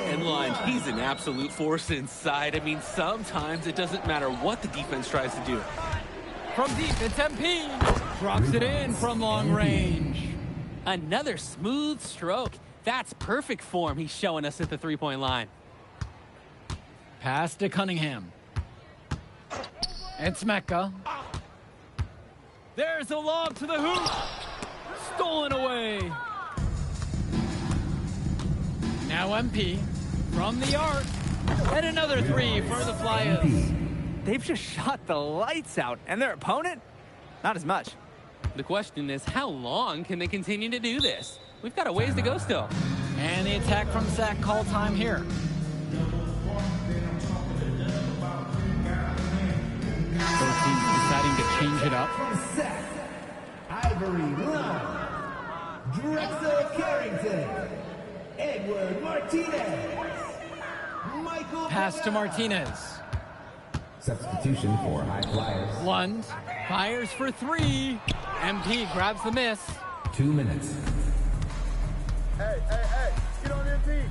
And Lund, he's an absolute force inside. I mean, sometimes it doesn't matter what the defense tries to do. From deep, it's MP. Drops it in from long range. Another smooth stroke. That's perfect form he's showing us at the three-point line. Pass to Cunningham. It's Mecca. There's a lob to the hoop. Stolen away. Now MP from the arc. And another 3 for the Flyers. They've just shot the lights out, and their opponent, not as much. The question is, how long can they continue to do this? We've got a ways to go still. And the attack from Sack, call time here. Both teams deciding to change it up. Ivory Lund, Drexel Carrington, Edward Martinez, Michael. Pass to Martinez. Substitution for High Flyers. Lund fires for 3. MP grabs the miss. 2 minutes. Hey, get on MP.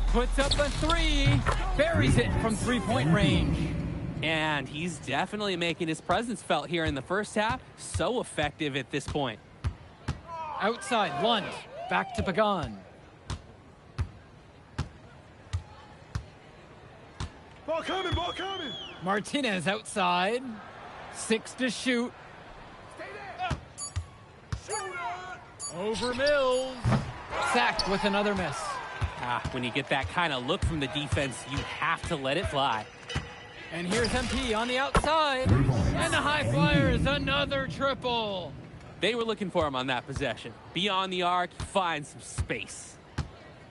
Puts up a 3. Buries it from 3-point range. And he's definitely making his presence felt here in the first half. So effective at this point. Outside, Lund. Back to Pagan. Ball coming, ball coming. Martinez outside. 6 to shoot. Over Mills. Sacked with another miss. When you get that kind of look from the defense, you have to let it fly. And here's MP on the outside. And the High Flyers, another triple. They were looking for him on that possession. Beyond the arc, find some space.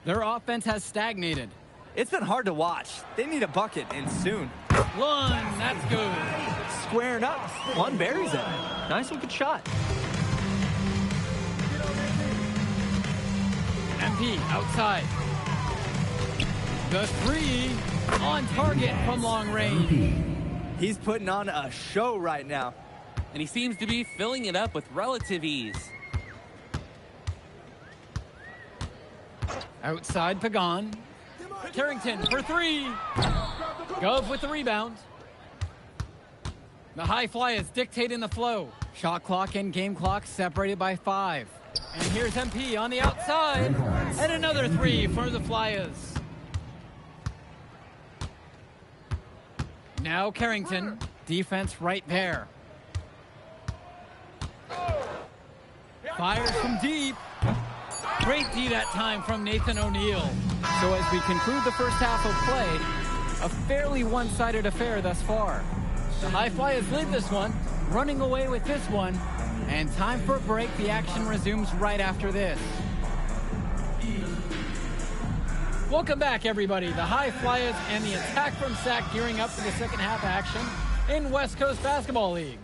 Their offense has stagnated. It's been hard to watch. They need a bucket, and soon. One, that's good. Squaring up. One buries it. Nice wicked shot. MP outside. The 3 on target from long range. He's putting on a show right now. And he seems to be filling it up with relative ease. Outside Pagan. Carrington for 3. Gove with the rebound. The High Flyers dictating the flow. Shot clock and game clock separated by 5. And here's MP on the outside. And another 3 for the Flyers. Now Carrington. Defense right there. Fires from deep. Great D that time from Nathan O'Neill. So as we conclude the first half of play, a fairly one-sided affair thus far. The High Flyers lead this one, running away with this one, and time for a break. The action resumes right after this. Welcome back, everybody. The High Flyers and the attack from Sac gearing up for the second half action in West Coast Basketball League.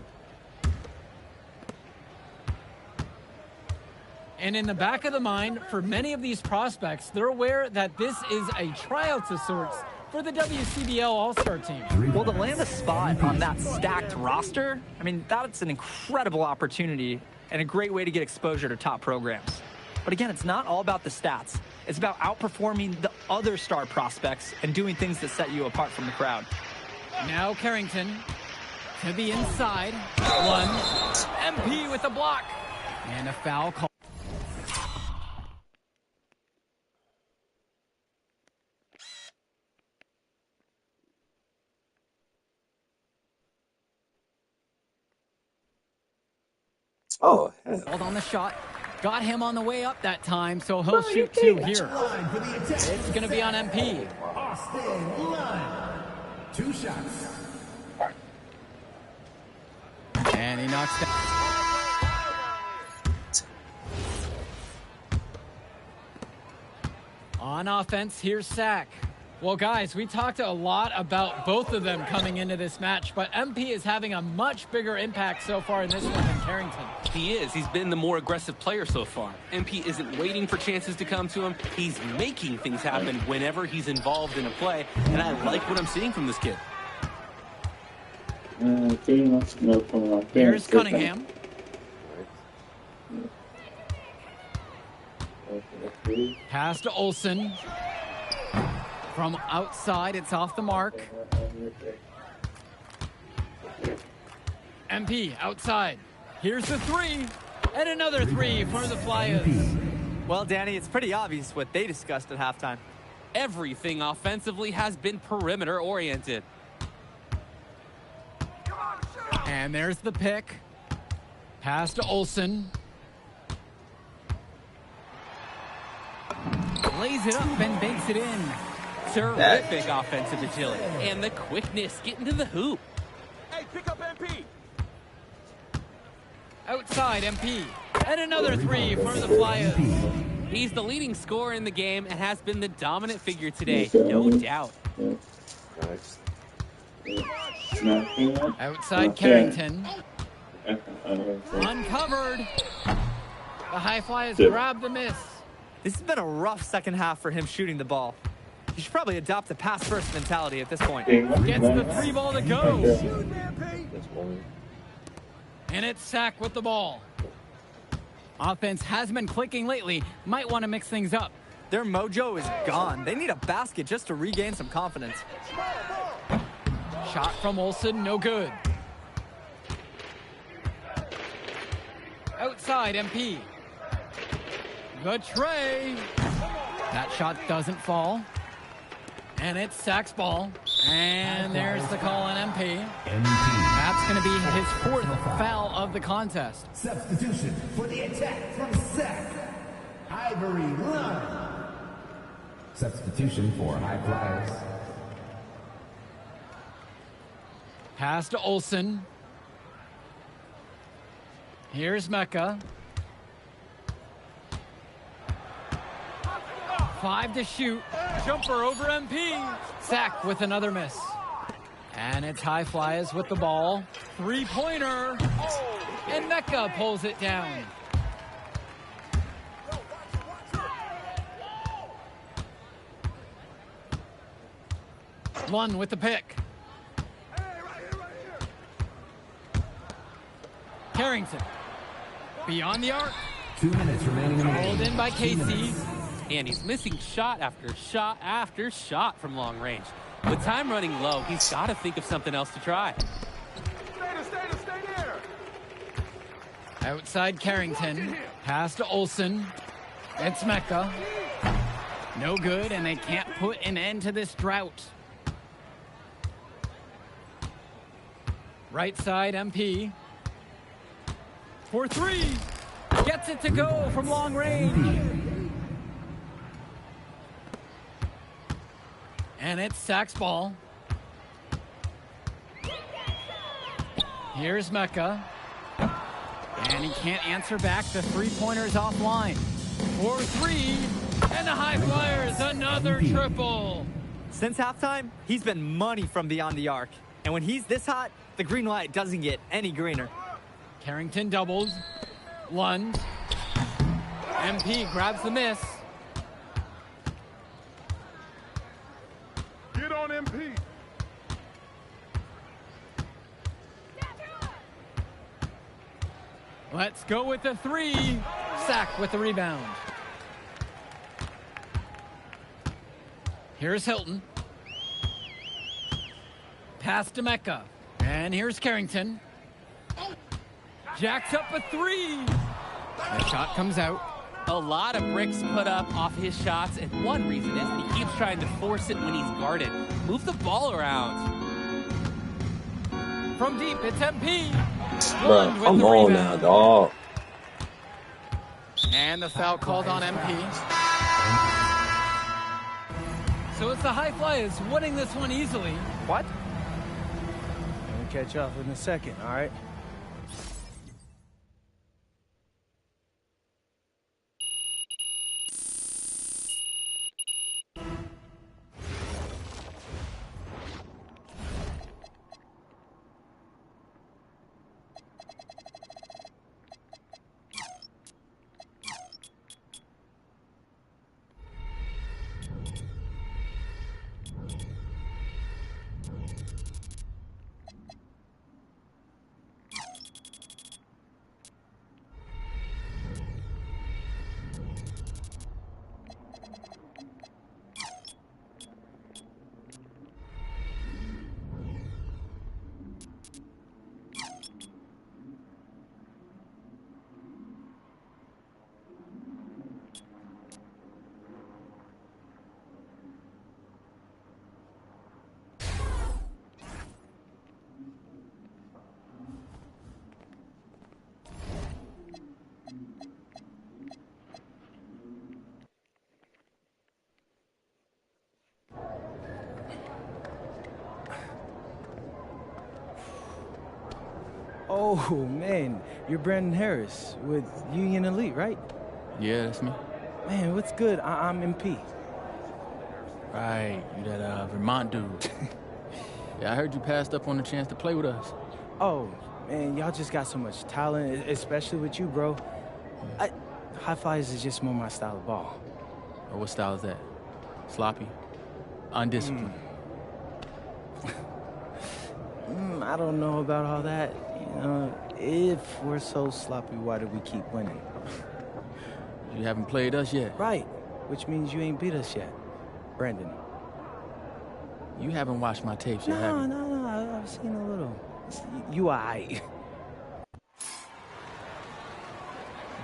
And in the back of the mind, for many of these prospects, they're aware that this is a tryout of sorts for the WCBL All-Star team. Well, to land a spot on that stacked roster, I mean, that's an incredible opportunity and a great way to get exposure to top programs. But again, it's not all about the stats. It's about outperforming the other star prospects and doing things that set you apart from the crowd. Now Carrington to the inside. 1. MP with the block. And a foul call. Oh, hell. Hold on the shot. Got him on the way up that time, so he'll shoot 2 here. It's going to be on MP. Austin Lunn. 2 shots. And he knocks down. On offense, here's Sac. Well, guys, we talked a lot about both of them coming into this match, but MP is having a much bigger impact so far in this one than Carrington. He is. He's been the more aggressive player so far. MP isn't waiting for chances to come to him. He's making things happen whenever he's involved in a play, and I like what I'm seeing from this kid. Here's Cunningham. Pass to Olsen. From outside, it's off the mark. MP outside. Here's the 3. And another 3 for the Flyers. Well, Danny, it's pretty obvious what they discussed at halftime. Everything offensively has been perimeter oriented. And there's the pick. Pass to Olsen. Lays it up and banks it in. Terrific offensive agility and the quickness getting to the hoop. Hey, pick up MP. Outside MP. And another 3 for the Flyers. He's the leading scorer in the game and has been the dominant figure today, no doubt. Outside Carrington. Uncovered. The High Flyers grab the miss. This has been a rough second half for him shooting the ball. He should probably adopt the pass-first mentality at this point. Gets the 3 ball to go. And it's Sac with the ball. Offense has been clicking lately. Might want to mix things up. Their mojo is gone. They need a basket just to regain some confidence. Shot from Olsen, no good. Outside MP. The tray. That shot doesn't fall. And it's Sac's ball. And there's the call on MP. That's going to be his 4th foul of the contest. Substitution for the attack from Seth. Ivory Lund. Substitution for High Flyers. Pass to Olsen. Here's Mecca. 5 to shoot. Jumper over MP. Sack with another miss. And it's High Flyers with the ball. 3-pointer. And Mecca pulls it down. Lund with the pick. Carrington. Beyond the arc. 2 minutes remaining in the game. Pulled in by Casey. And he's missing shot after shot after shot from long range. With time running low, he's got to think of something else to try. Stay there. Outside Carrington. Pass to Olsen. It's Mecca. No good, and they can't put an end to this drought. Right side, MP. For 3. Gets it to go from long range. And it's Sack's ball. Here's Mecca. And he can't answer back. The 3-pointer is offline. For 3. And the High Flyers, another triple. Since halftime, he's been money from beyond the arc. And when he's this hot, the green light doesn't get any greener. Carrington doubles. Lund. MP grabs the miss. Get on MP. Let's go with the 3. Sack with the rebound. Here's Hilton. Pass to Mecca. And here's Carrington. Jacks up a 3. The shot comes out. A lot of bricks put up off his shots, and one reason is he keeps trying to force it when he's guarded. Move the ball around. From deep, it's MP. Bro, come on now, dog. And the foul called on MP. So it's the High Flyers winning this one easily. What? We'll catch up in a second, all right? Oh, man, you're Brandon Harris with Union Elite, right? Yeah, that's me. Man, what's good? I'm MP. Right, you that Vermont dude. Yeah, I heard you passed up on the chance to play with us. Oh, man, y'all just got so much talent, especially with you, bro. High Flyers is just more my style of ball. Or what style is that? Sloppy? Undisciplined? I don't know about all that. You know, if we're so sloppy, why do we keep winning? You haven't played us yet. Right, which means you ain't beat us yet, Brandon. You haven't watched my tapes yet, have you? No, I've seen a little. You aight.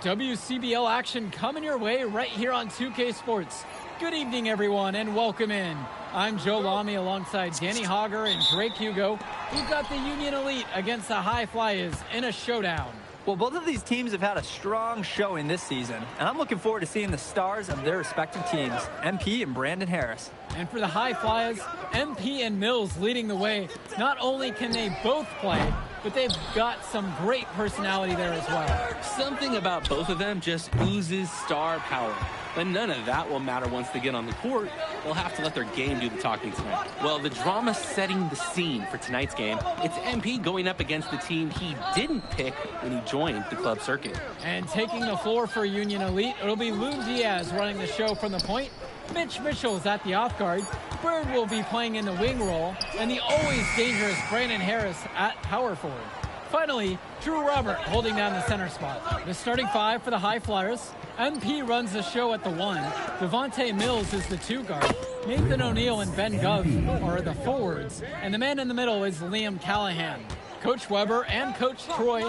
WCBL action coming your way right here on 2K Sports. Good evening, everyone, and welcome in. I'm Joe Lamy alongside Danny Hogger and Drake Hugo. We've got the Union Elite against the High Flyers in a showdown. Well, both of these teams have had a strong showing this season, and I'm looking forward to seeing the stars of their respective teams, MP and Brandon Harris. And for the High Flyers, MP and Mills leading the way. Not only can they both play, but they've got some great personality there as well. Something about both of them just oozes star power. But none of that will matter once they get on the court. They'll have to let their game do the talking tonight. Well, the drama setting the scene for tonight's game, it's MP going up against the team he didn't pick when he joined the club circuit. And taking the floor for Union Elite, it'll be Lou Diaz running the show from the point. Mitch Mitchell's at the off guard. Bird will be playing in the wing role. And the always dangerous Brandon Harris at power forward. Finally, Drew Robert holding down the center spot. The starting five for the High Flyers. MP runs the show at the 1. Devontae Mills is the 2 guard. Nathan O'Neill and Ben Gov are the forwards. And the man in the middle is Liam Callahan. Coach Weber and Coach Troy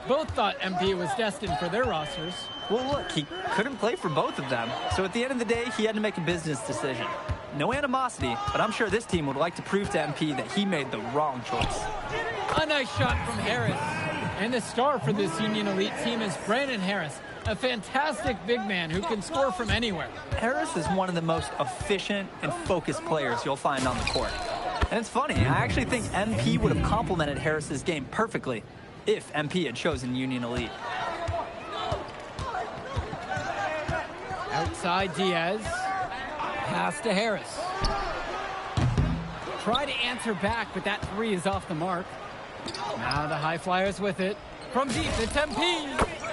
both thought MP was destined for their rosters. Well, look, he couldn't play for both of them. So at the end of the day, he had to make a business decision. No animosity, but I'm sure this team would like to prove to MP that he made the wrong choice. A nice shot from Harris. And the star for this Union Elite team is Brandon Harris, a fantastic big man who can score from anywhere. Harris is one of the most efficient and focused players you'll find on the court. And it's funny, I actually think MP would have complemented Harris's game perfectly if MP had chosen Union Elite. Outside Diaz. Pass to Harris. Try to answer back, but that 3 is off the mark. Now the High Flyers with it. From deep, it's MP.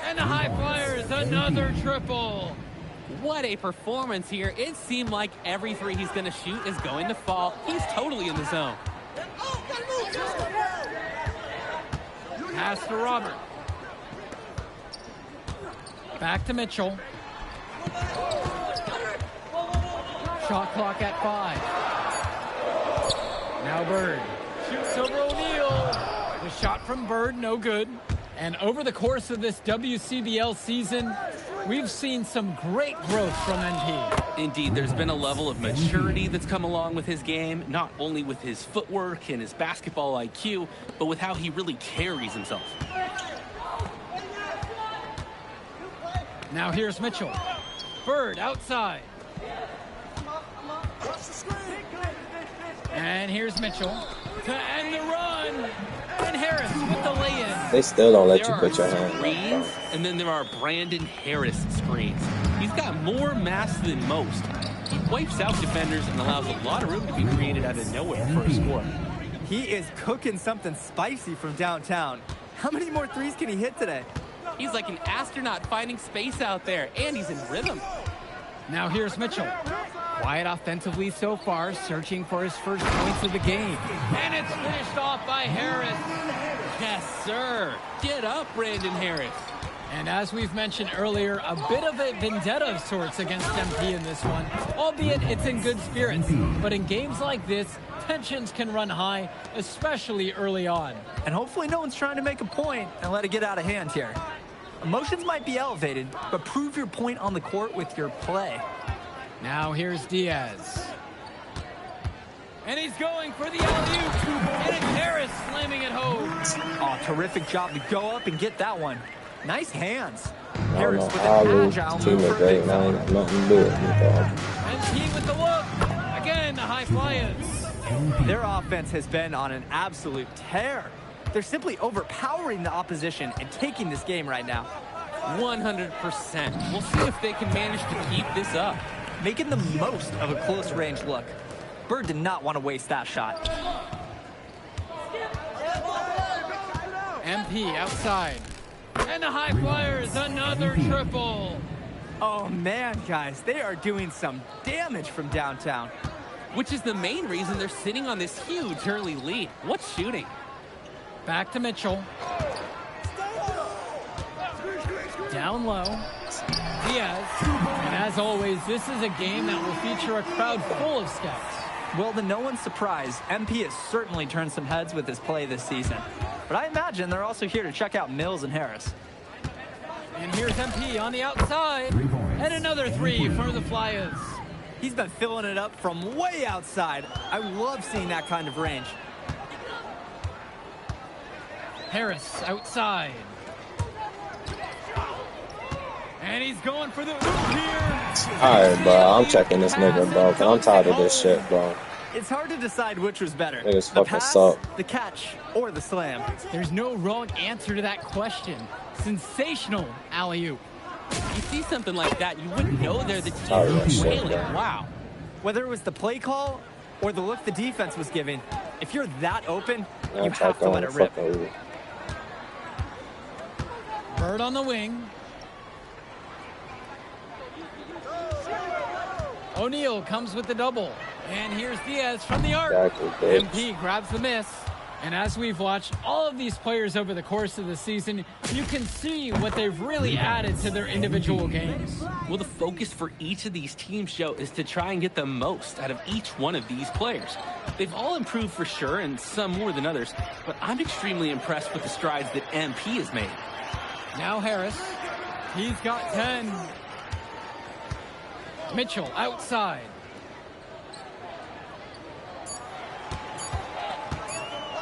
And the High Flyers, another triple. What a performance here. It seemed like every 3 he's going to shoot is going to fall. He's totally in the zone. Pass to Robert. Back to Mitchell. Shot clock at 5. Now Bird. Shoots over O'Neill. The shot from Bird, no good. And over the course of this WCBL season, we've seen some great growth from MP. Indeed, there's been a level of maturity that's come along with his game, not only with his footwork and his basketball IQ, but with how he really carries himself. Now here's Mitchell. Bird outside. And here's Mitchell to end the run. And Harris with the lay-in. They still don't let you There put your are hand screens, and then there are Brandon Harris screens. He's got more mass than most. He wipes out defenders and allows a lot of room to be created out of nowhere for a score. He is cooking something spicy from downtown. How many more 3s can he hit today? He's like an astronaut finding space out there, and he's in rhythm. Now here's Mitchell. Quiet offensively so far, searching for his first points of the game. And it's finished off by Harris. Yes, sir. Get up, Brandon Harris. And as we've mentioned earlier, a bit of a vendetta of sorts against MP in this one, albeit it's in good spirits. But in games like this, tensions can run high, especially early on. And hopefully no one's trying to make a point and let it get out of hand here. Emotions might be elevated, but prove your point on the court with your play. Now here's Diaz. And he's going for the alley-oop. And it's Harris slamming it home. Oh, terrific job to go up and get that one. Nice hands. I don't Harris know with how an lose agile team move is for a great big now. fella. Ain't got nothing to do with it. And T with the look. Again, the High Flyers. Their offense has been on an absolute tear. They're simply overpowering the opposition and taking this game right now. 100%. We'll see if they can manage to keep this up. Making the most of a close range look. Bird did not want to waste that shot. MP outside. And the High Flyers, another triple. Oh man, guys, they are doing some damage from downtown. Which is the main reason they're sitting on this huge early lead. What's shooting? Back to Mitchell. Down low. Diaz. And as always, this is a game that will feature a crowd full of scouts. Well, to no one's surprise, MP has certainly turned some heads with his play this season. But I imagine they're also here to check out Mills and Harris. And here's MP on the outside. And another 3 for the Flyers. He's been filling it up from way outside. I love seeing that kind of range. Harris outside. And he's going for the oop here. Alright, bro. I'm checking this nigga, bro. Cause I'm tired of this shit, bro. It's hard to decide which was better. Niggas The fucking pass, suck. the catch, or the slam. There's no wrong answer to that question. Sensational alley-oop. You see something like that, you wouldn't know they're the team Sorry, that who's shit, wailing. bro. Wow. Whether it was the play call or the look the defense was giving, if you're that open, you I'm have to let it rip. Bird on the wing. O'Neal comes with the double. And here's Diaz from the arc. Exactly, bitch. MP grabs the miss. And as we've watched all of these players over the course of the season, you can see what they've really added to their individual games. Well, the focus for each of these teams, Joe, is to try and get the most out of each one of these players. They've all improved for sure, and some more than others, but I'm extremely impressed with the strides that MP has made. Now Harris, he's got 10. Mitchell outside.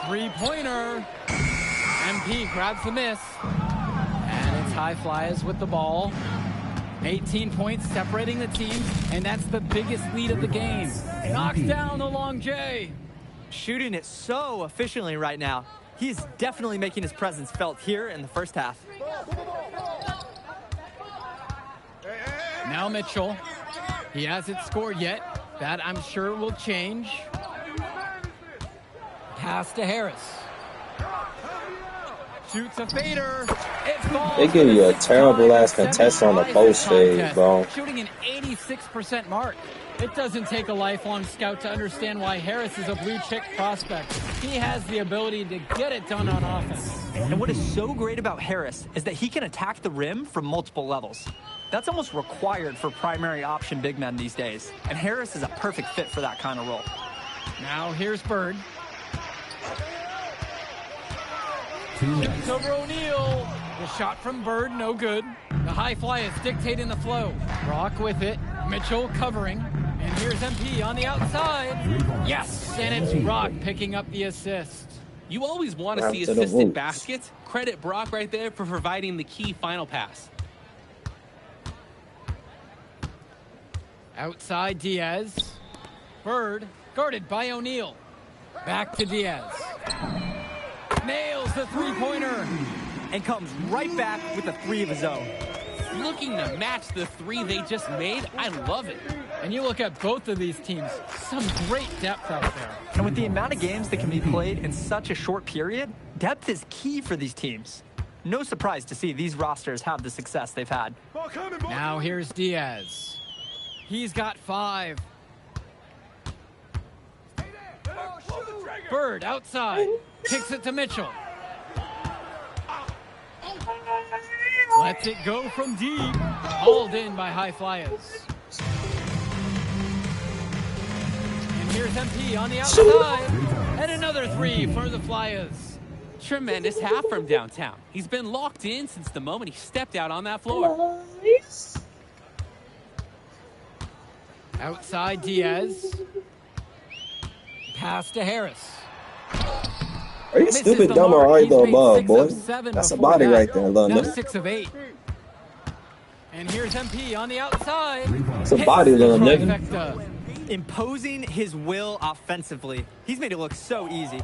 Three-pointer. MP grabs the miss. And it's High Flyers with the ball. 18 points separating the teams, and that's the biggest lead of the game. Knocks down the long J. Shooting it so efficiently right now. He's definitely making his presence felt here in the first half. Now Mitchell. He hasn't scored yet. That, I'm sure, will change. Pass to Harris. Shoots a fader. It falls. They give you a terrible ass contest on the post fade, bro. Shooting an 86% mark. It doesn't take a lifelong scout to understand why Harris is a blue chip prospect. He has the ability to get it done on offense. And what is so great about Harris is that he can attack the rim from multiple levels. That's almost required for primary option big men these days. And Harris is a perfect fit for that kind of role. Now here's Bird. Shoots over O'Neal. The shot from Bird, no good. The High Flyers dictating the flow. Brock with it. Mitchell covering. And here's MP on the outside. Yes, and it's Brock picking up the assist. You always want to see assisted baskets. Credit Brock right there for providing the key final pass. Outside Diaz. Bird guarded by O'Neal. Back to Diaz. Nails the three-pointer. And comes right back with a three of his own. Looking to match the three they just made. I love it. And you look at both of these teams, some great depth out there. And with the amount of games that can be played in such a short period, depth is key for these teams. No surprise to see these rosters have the success they've had. Now here's Diaz. He's got 5. Bird outside. Kicks it to Mitchell. Lets it go from deep. Hauled in by High Flyers. And here's MP on the outside. And another 3 for the Flyers. Tremendous half from downtown. He's been locked in since the moment he stepped out on that floor. Outside Diaz. Pass to Harris. Are you stupid, dumb, or are you the above, boy? That's a body right there, little Now nigga. 6 of 8. And here's MP on the outside. It's a body, little nigga. Trifecta. Imposing his will offensively. He's made it look so easy.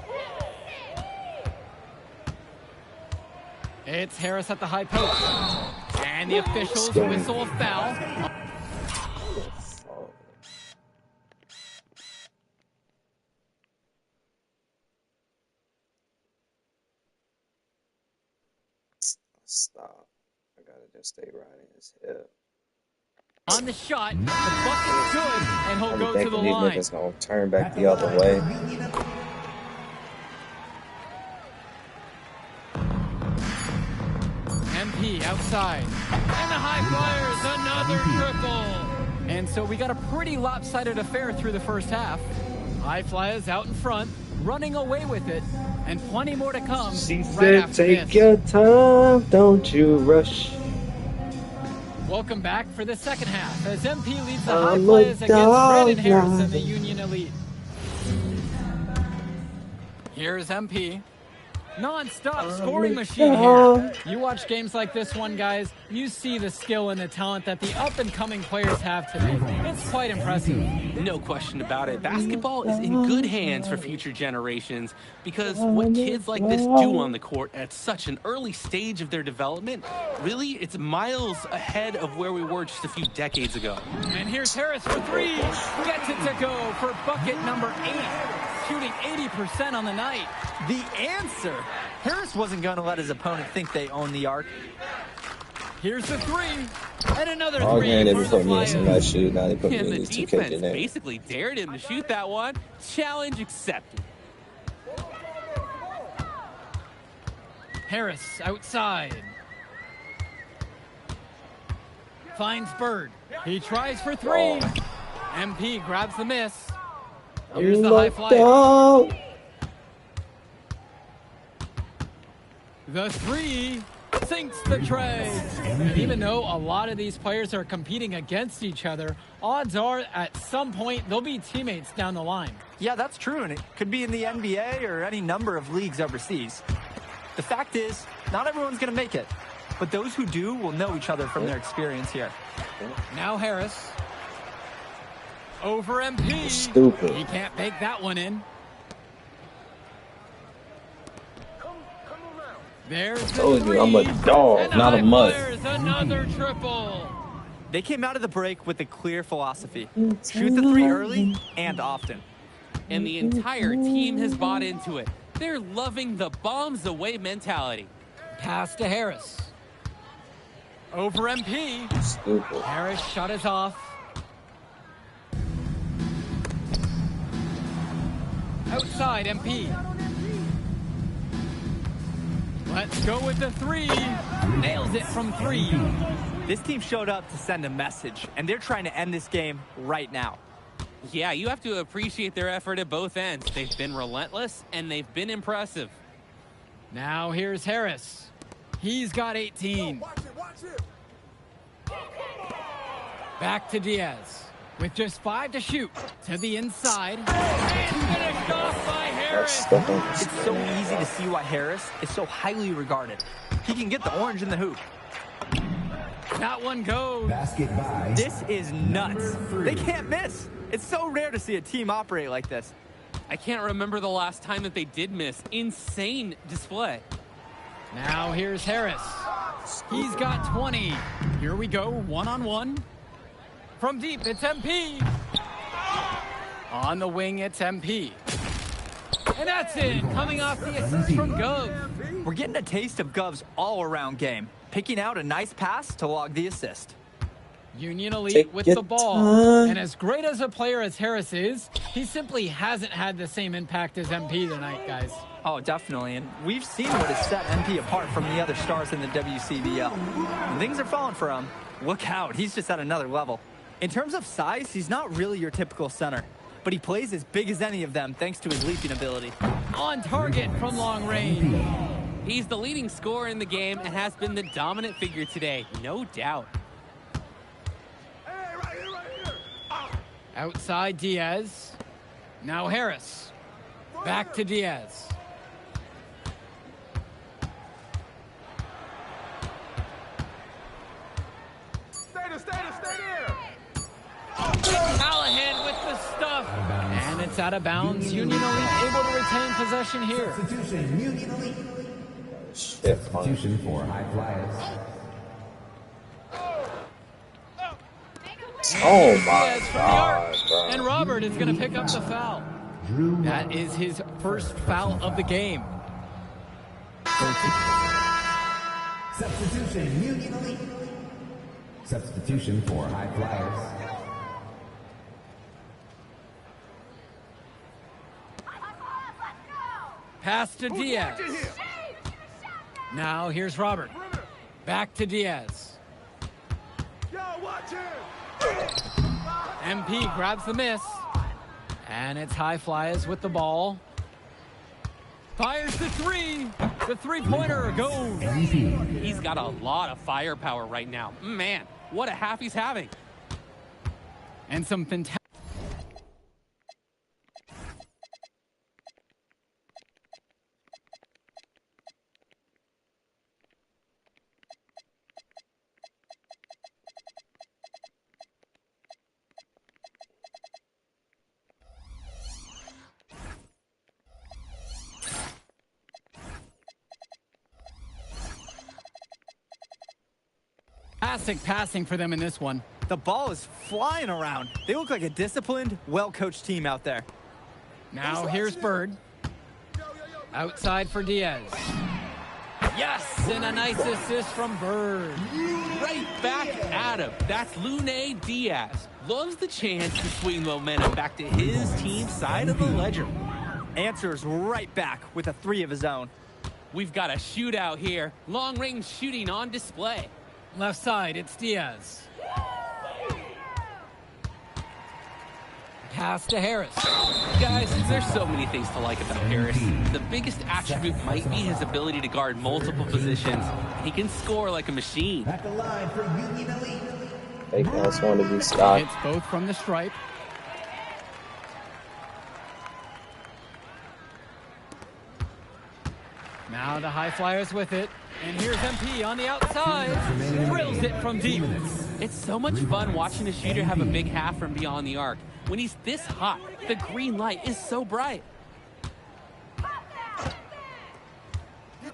It's Harris at the high post. And the officials whistle a foul. Stop. I gotta just stay right in his hip. On the shot, the bucket's good, and he'll go to the these line. niggas gonna turn back the other way. MP outside. And the High Flyers, another triple. And so we got a pretty lopsided affair through the first half. High Flyers out in front, running away with it, and plenty more to come. She right said, after take this. your time, don't you rush. Welcome back for the second half as MP leads the high flyers against Brandon Harris and the Union Elite. Here's MP. Non-stop scoring machine here. You watch games like this one, guys, you see the skill and the talent that the up-and-coming players have today. It's quite impressive. No question about it. Basketball is in good hands for future generations because what kids like this do on the court at such an early stage of their development, really, it's miles ahead of where we were just a few decades ago. And here's Harris for three. Gets it to go for bucket number 8. Shooting 80% on the night. The answer. Harris wasn't going to let his opponent think they own the arc. Here's the three. And another Oh, three. man, they put me in some nice shoot. Now they put me And in the these 2K defense in there. basically dared him to shoot that one. Challenge accepted. Harris outside. Finds Bird. He tries for three. MP grabs the miss. Here's the high flyer. The three sinks the tray. And even though a lot of these players are competing against each other, odds are at some point they'll be teammates down the line. Yeah, that's true, and it could be in the NBA or any number of leagues overseas. The fact is, not everyone's going to make it, but those who do will know each other from their experience here. Now Harris. Over MP. Stupid. He can't bake that one in. There's the Told three. you, I'm a dog, not a mutt. Another triple. They came out of the break with a clear philosophy. Shoot the three early and often. And the entire team has bought into it. They're loving the bombs away mentality. Pass to Harris. Over MP. Stupid. Harris shot is off. Outside MP. Let's go with the three. Nails it from three. This team showed up to send a message, and they're trying to end this game right now. Yeah, you have to appreciate their effort at both ends. They've been relentless, and they've been impressive. Now here's Harris. He's got 18. Back to Diaz. With just 5 to shoot. To the inside. And finished off by Harris. It's so easy to see why Harris is so highly regarded. He can get the orange in the hoop. That one goes. Basket by. This is nuts. They can't miss. It's so rare to see a team operate like this. I can't remember the last time that they did miss. Insane display. Now here's Harris. He's got 20. Here we go, one-on-one. From deep, it's MP. On the wing, it's MP. And that's in, coming off the assist from Gov. We're getting a taste of Gov's all-around game, picking out a nice pass to log the assist. Union Elite with the ball. And as great as a player as Harris is, he simply hasn't had the same impact as MP tonight, guys. Oh, definitely. And we've seen what has set MP apart from the other stars in the WCBL. When things are falling for him, look out. He's just at another level. In terms of size, he's not really your typical center, but he plays as big as any of them thanks to his leaping ability. On target from long range. He's the leading scorer in the game and has been the dominant figure today, no doubt. Outside Diaz. Now Harris. Back to Diaz. Stay there. Callahan with the stuff. And it's out of bounds. Union Elite able to retain possession here. Substitution, Union Elite. Substitution for high flyers. Oh my God, bro. And Robert is going to pick up the foul. That is his first foul of the game. Substitution, Union Elite. Substitution for high flyers. Pass to Diaz. Now here's Robert. Back to Diaz. MP grabs the miss. And it's high flyers with the ball. Fires the three. The three-pointer goes. He's got a lot of firepower right now. Man, What a half he's having. And some fantastic. Fantastic passing for them in this one. The ball is flying around. They look like a disciplined, well-coached team out there. Now here's Bird. Outside for Diaz. Yes, and a nice assist from Bird. Right back at him. That's Lune Diaz. Loves the chance to swing momentum back to his team's side of the ledger. Answers right back with a 3 of his own. We've got a shootout here. Long-range shooting on display. Left side, it's Diaz. Pass to Harris. Guys, there's so many things to like about Harris. The biggest attribute might be his ability to guard multiple positions. He can score like a machine. At the line for Union Elite. Fake ass want to be stopped. Hits both from the stripe. Now the High Flyers with it. And here's MP on the outside. Drills it from deep. It's so much fun watching a shooter have a big half from beyond the arc. When he's this hot, the green light is so bright.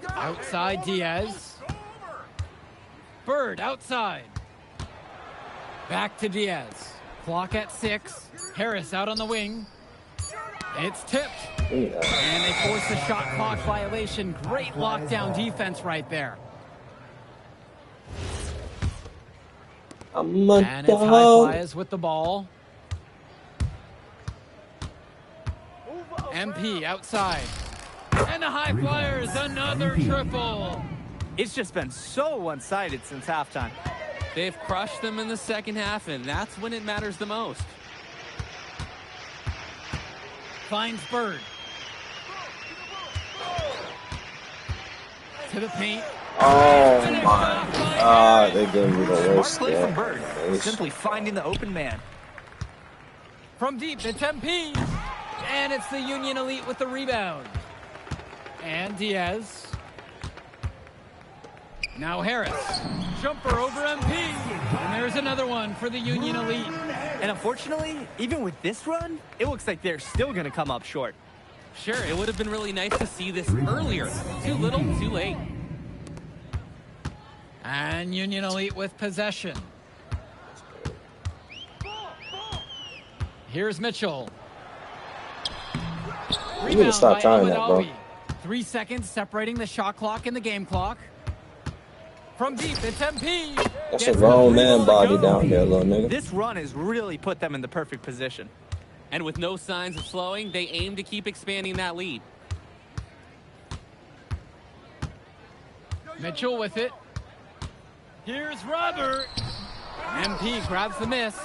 Outside Diaz. Bird outside. Back to Diaz. Clock at 6. Harris out on the wing. It's tipped. Yeah. And they force the shot clock violation. Great lockdown defense right there. And it's High Flyers with the ball. MP outside. And the High Flyers, another triple. It's just been so one-sided since halftime. They've crushed them in the second half, and that's when it matters the most. Finds Bird. To the paint. Oh my God, they're giving me the worst. Smart play from Bird. Simply finding the open man. From deep, it's MP. And it's the Union Elite with the rebound. And Diaz. Now Harris. Jumper over MP. And there's another one for the Union Elite. And unfortunately, even with this run, it looks like they're still going to come up short. Sure, it would have been really nice to see this earlier. Too little, too late. And Union Elite with possession. Here's Mitchell. You need to stop trying that, bro. 3 seconds separating the shot clock and the game clock. From deep, it's MP. That's a grown man body down there, little nigga. This run has really put them in the perfect position. And with no signs of slowing, they aim to keep expanding that lead. Mitchell with it. Here's Robert. MP grabs the miss.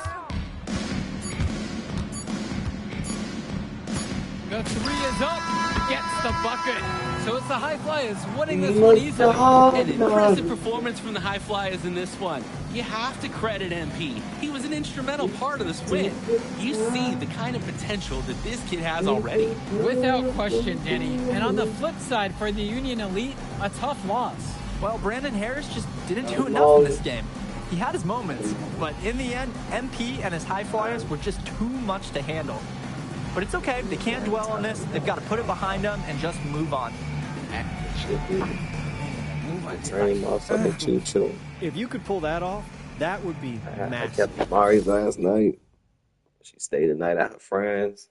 The 3 is up. Gets the bucket. So it's the High Flyers winning this one easily. An impressive performance from the High Flyers in this one. You have to credit MP. He was an instrumental part of this win. You see the kind of potential that this kid has already. Without question, Denny. And on the flip side for the Union Elite, a tough loss. Well, Brandon Harris just didn't do enough in this game. He had his moments, but in the end, MP and his High Flyers were just too much to handle. But it's okay. They can't dwell on this. They've got to put it behind them and just move on. If you could pull that off, that would be massive. I kept Mari's last night. She stayed the night at her friends.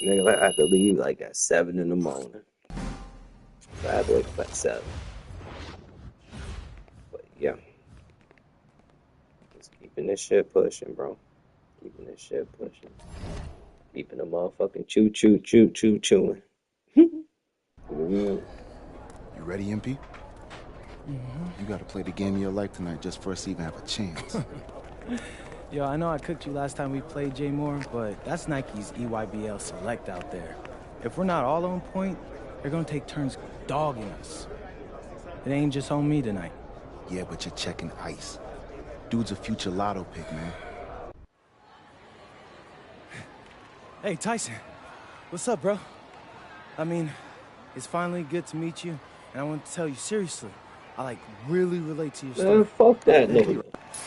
Nigga, I had to leave like at 7 in the morning. So I had to wake up at 7. But yeah. Just keeping this shit pushing, bro. Keeping this shit pushing. Keeping the motherfucking chewing. You ready, MP? You gotta play the game of your life tonight just for us to even have a chance. Yo, I know I cooked you last time we played J Moore, but that's Nike's EYBL Select out there. If we're not all on point, they're gonna take turns dogging us. It ain't just on me tonight. Yeah, but you're checking ice. Dude's a future lotto pick, man. Hey, Tyson. What's up, bro? I mean, it's finally good to meet you, and I want to tell you seriously, I like really relate to your Man, story. fuck that nigga.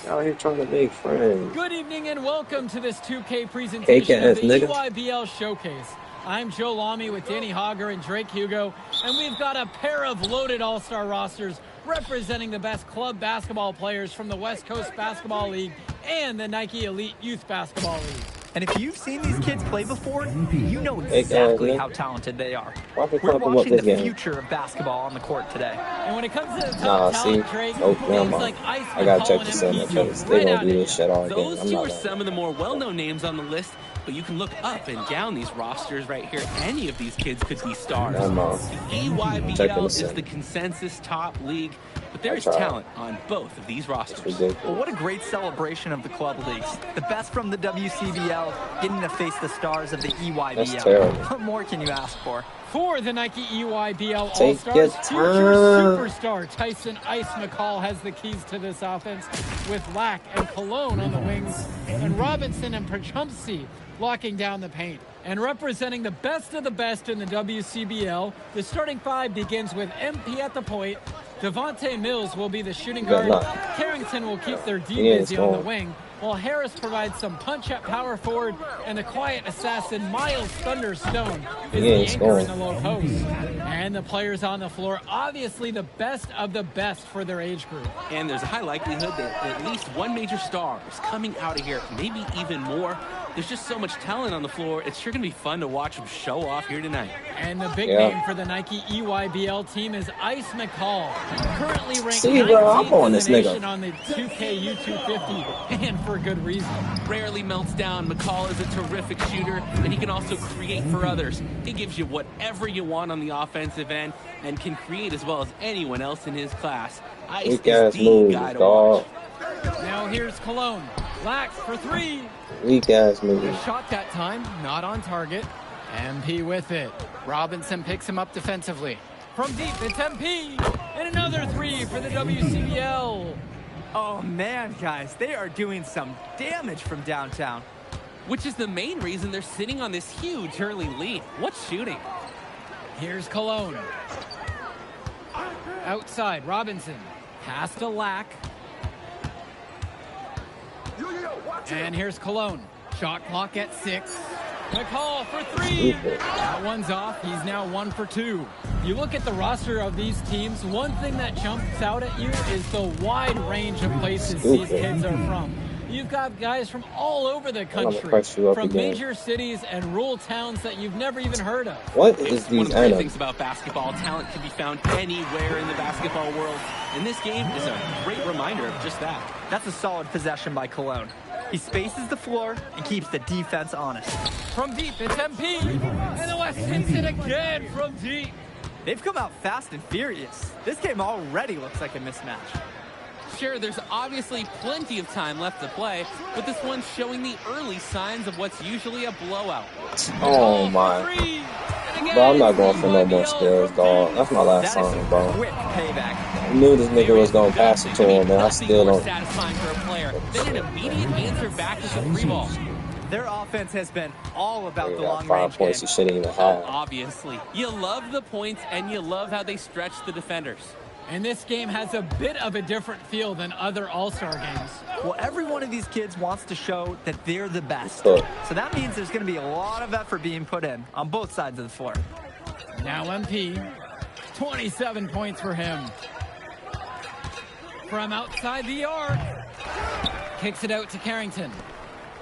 Out here trying to make friends. Good evening and welcome to this 2K Cake presentation ass of the nigga. EYBL Showcase. I'm Joe Lamy with Danny Hogger and Drake Hugo, and we've got a pair of loaded all-star rosters representing the best club basketball players from the West Coast Basketball League and the Nike Elite Youth Basketball League. And if you've seen these kids play before, you know exactly how talented they are. We're watching the future of basketball on the court today. And when it comes to the top talent, Drake, names like Ice I gotta McCall check and this out. MP They gonna do this shit all game. Those I'm two not are gonna. some of the more well-known names on the list, but you can look up and down these rosters right here. Any of these kids could be stars. The EYBL is the consensus top league, but there's talent on both of these rosters. Well, what a great celebration of the club leagues. The best from the WCBL getting to face the stars of the EYBL. What more can you ask for? For the Nike EYBL Take your All-Stars, future time. superstar Tyson Ice McCall has the keys to this offense, with Lack and Cologne on the wings, and Robinson and Pachumsi locking down the paint. And representing the best of the best in the WCBL, the starting five begins with MP at the point. Devontae Mills will be the shooting guard. Carrington will keep their D busy on the wing, while Harris provides some punch at power forward, and the quiet assassin Miles Thunderstone is the anchor in the low post. And the players on the floor, obviously the best of the best for their age group. And there's a high likelihood that at least one major star is coming out of here, maybe even more. There's just so much talent on the floor. It's sure going to be fun to watch them show off here tonight. And the big name for the Nike EYBL team is Ice McCall, currently ranked 19th in the nation on the 2K U250, and for good reason. Rarely melts down. McCall is a terrific shooter, and he can also create for others. He gives you whatever you want on the offensive end and can create as well as anyone else in his class. Ice is the guy to watch. Now here's Cologne. Lax for three. Weak ass movie. The shot that time, not on target. MP with it. Robinson picks him up defensively. From deep, it's MP. And another three for the WCBL. Oh man, guys, they are doing some damage from downtown. Which is the main reason they're sitting on this huge early lead. What's shooting? Here's Cologne. Outside, Robinson. Pass to Lack. And here's Cologne. Shot clock at 6. McCall for three. That one's off. He's now 1 for 2. You look at the roster of these teams, one thing that jumps out at you is the wide range of places these kids are from. You've got guys from all over the country, from major cities and rural towns that you've never even heard of. What is these One of the great things about basketball, talent can be found anywhere in the basketball world. And this game is a great reminder of just that. That's a solid possession by Cologne. He spaces the floor and keeps the defense honest. From deep, it's MP. And the West hits it again from deep. They've come out fast and furious. This game already looks like a mismatch. Sure, there's obviously plenty of time left to play, but this one's showing the early signs of what's usually a blowout. Oh my. Bro, I'm not going for no more skills, dog. That's my last song, bro. Quick payback. I knew this nigga was gonna pass it to him, and I still don't. Satisfying for a player. Then an immediate answer back is a free ball. Their offense has been all about the long 5 range points game. you shouldn't even have. Obviously. You love the points, and you love how they stretch the defenders. And this game has a bit of a different feel than other All-Star games. Well, every one of these kids wants to show that they're the best. So that means there's going to be a lot of effort being put in on both sides of the floor. Now MP, 27 points for him. From outside the arc, kicks it out to Carrington.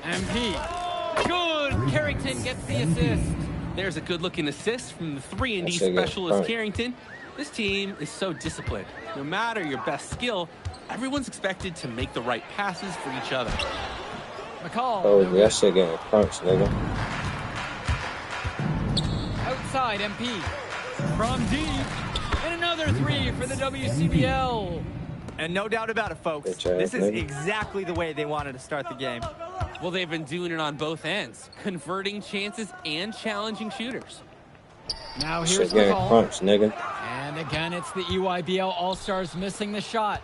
MP, good. Carrington gets the assist. There's a good-looking assist from the 3-and-D specialist Carrington. This team is so disciplined. No matter your best skill, everyone's expected to make the right passes for each other. McCall. Oh, that shit getting punched, nigga. Outside MP. From deep. And another three for the WCBL. And no doubt about it, folks. This is exactly the way they wanted to start the game. Well, they've been doing it on both ends, converting chances and challenging shooters. Now here's getting McCall. punched, nigga. And again, it's the EYBL All-Stars missing the shot.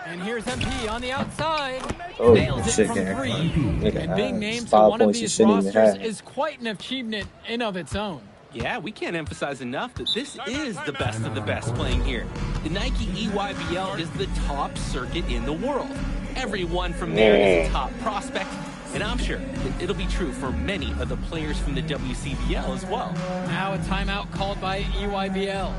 And here's MP on the outside. Oh, Nails it shit, from gang. 3. Nigga, And being named to 5 one of points he these shouldn't even rosters have. is quite an achievement in of its own. Yeah, we can't emphasize enough that this is the best of the best playing here. The Nike EYBL is the top circuit in the world. Everyone from there is a top prospect, and I'm sure that it'll be true for many of the players from the WCBL as well. Now a timeout called by EYBL.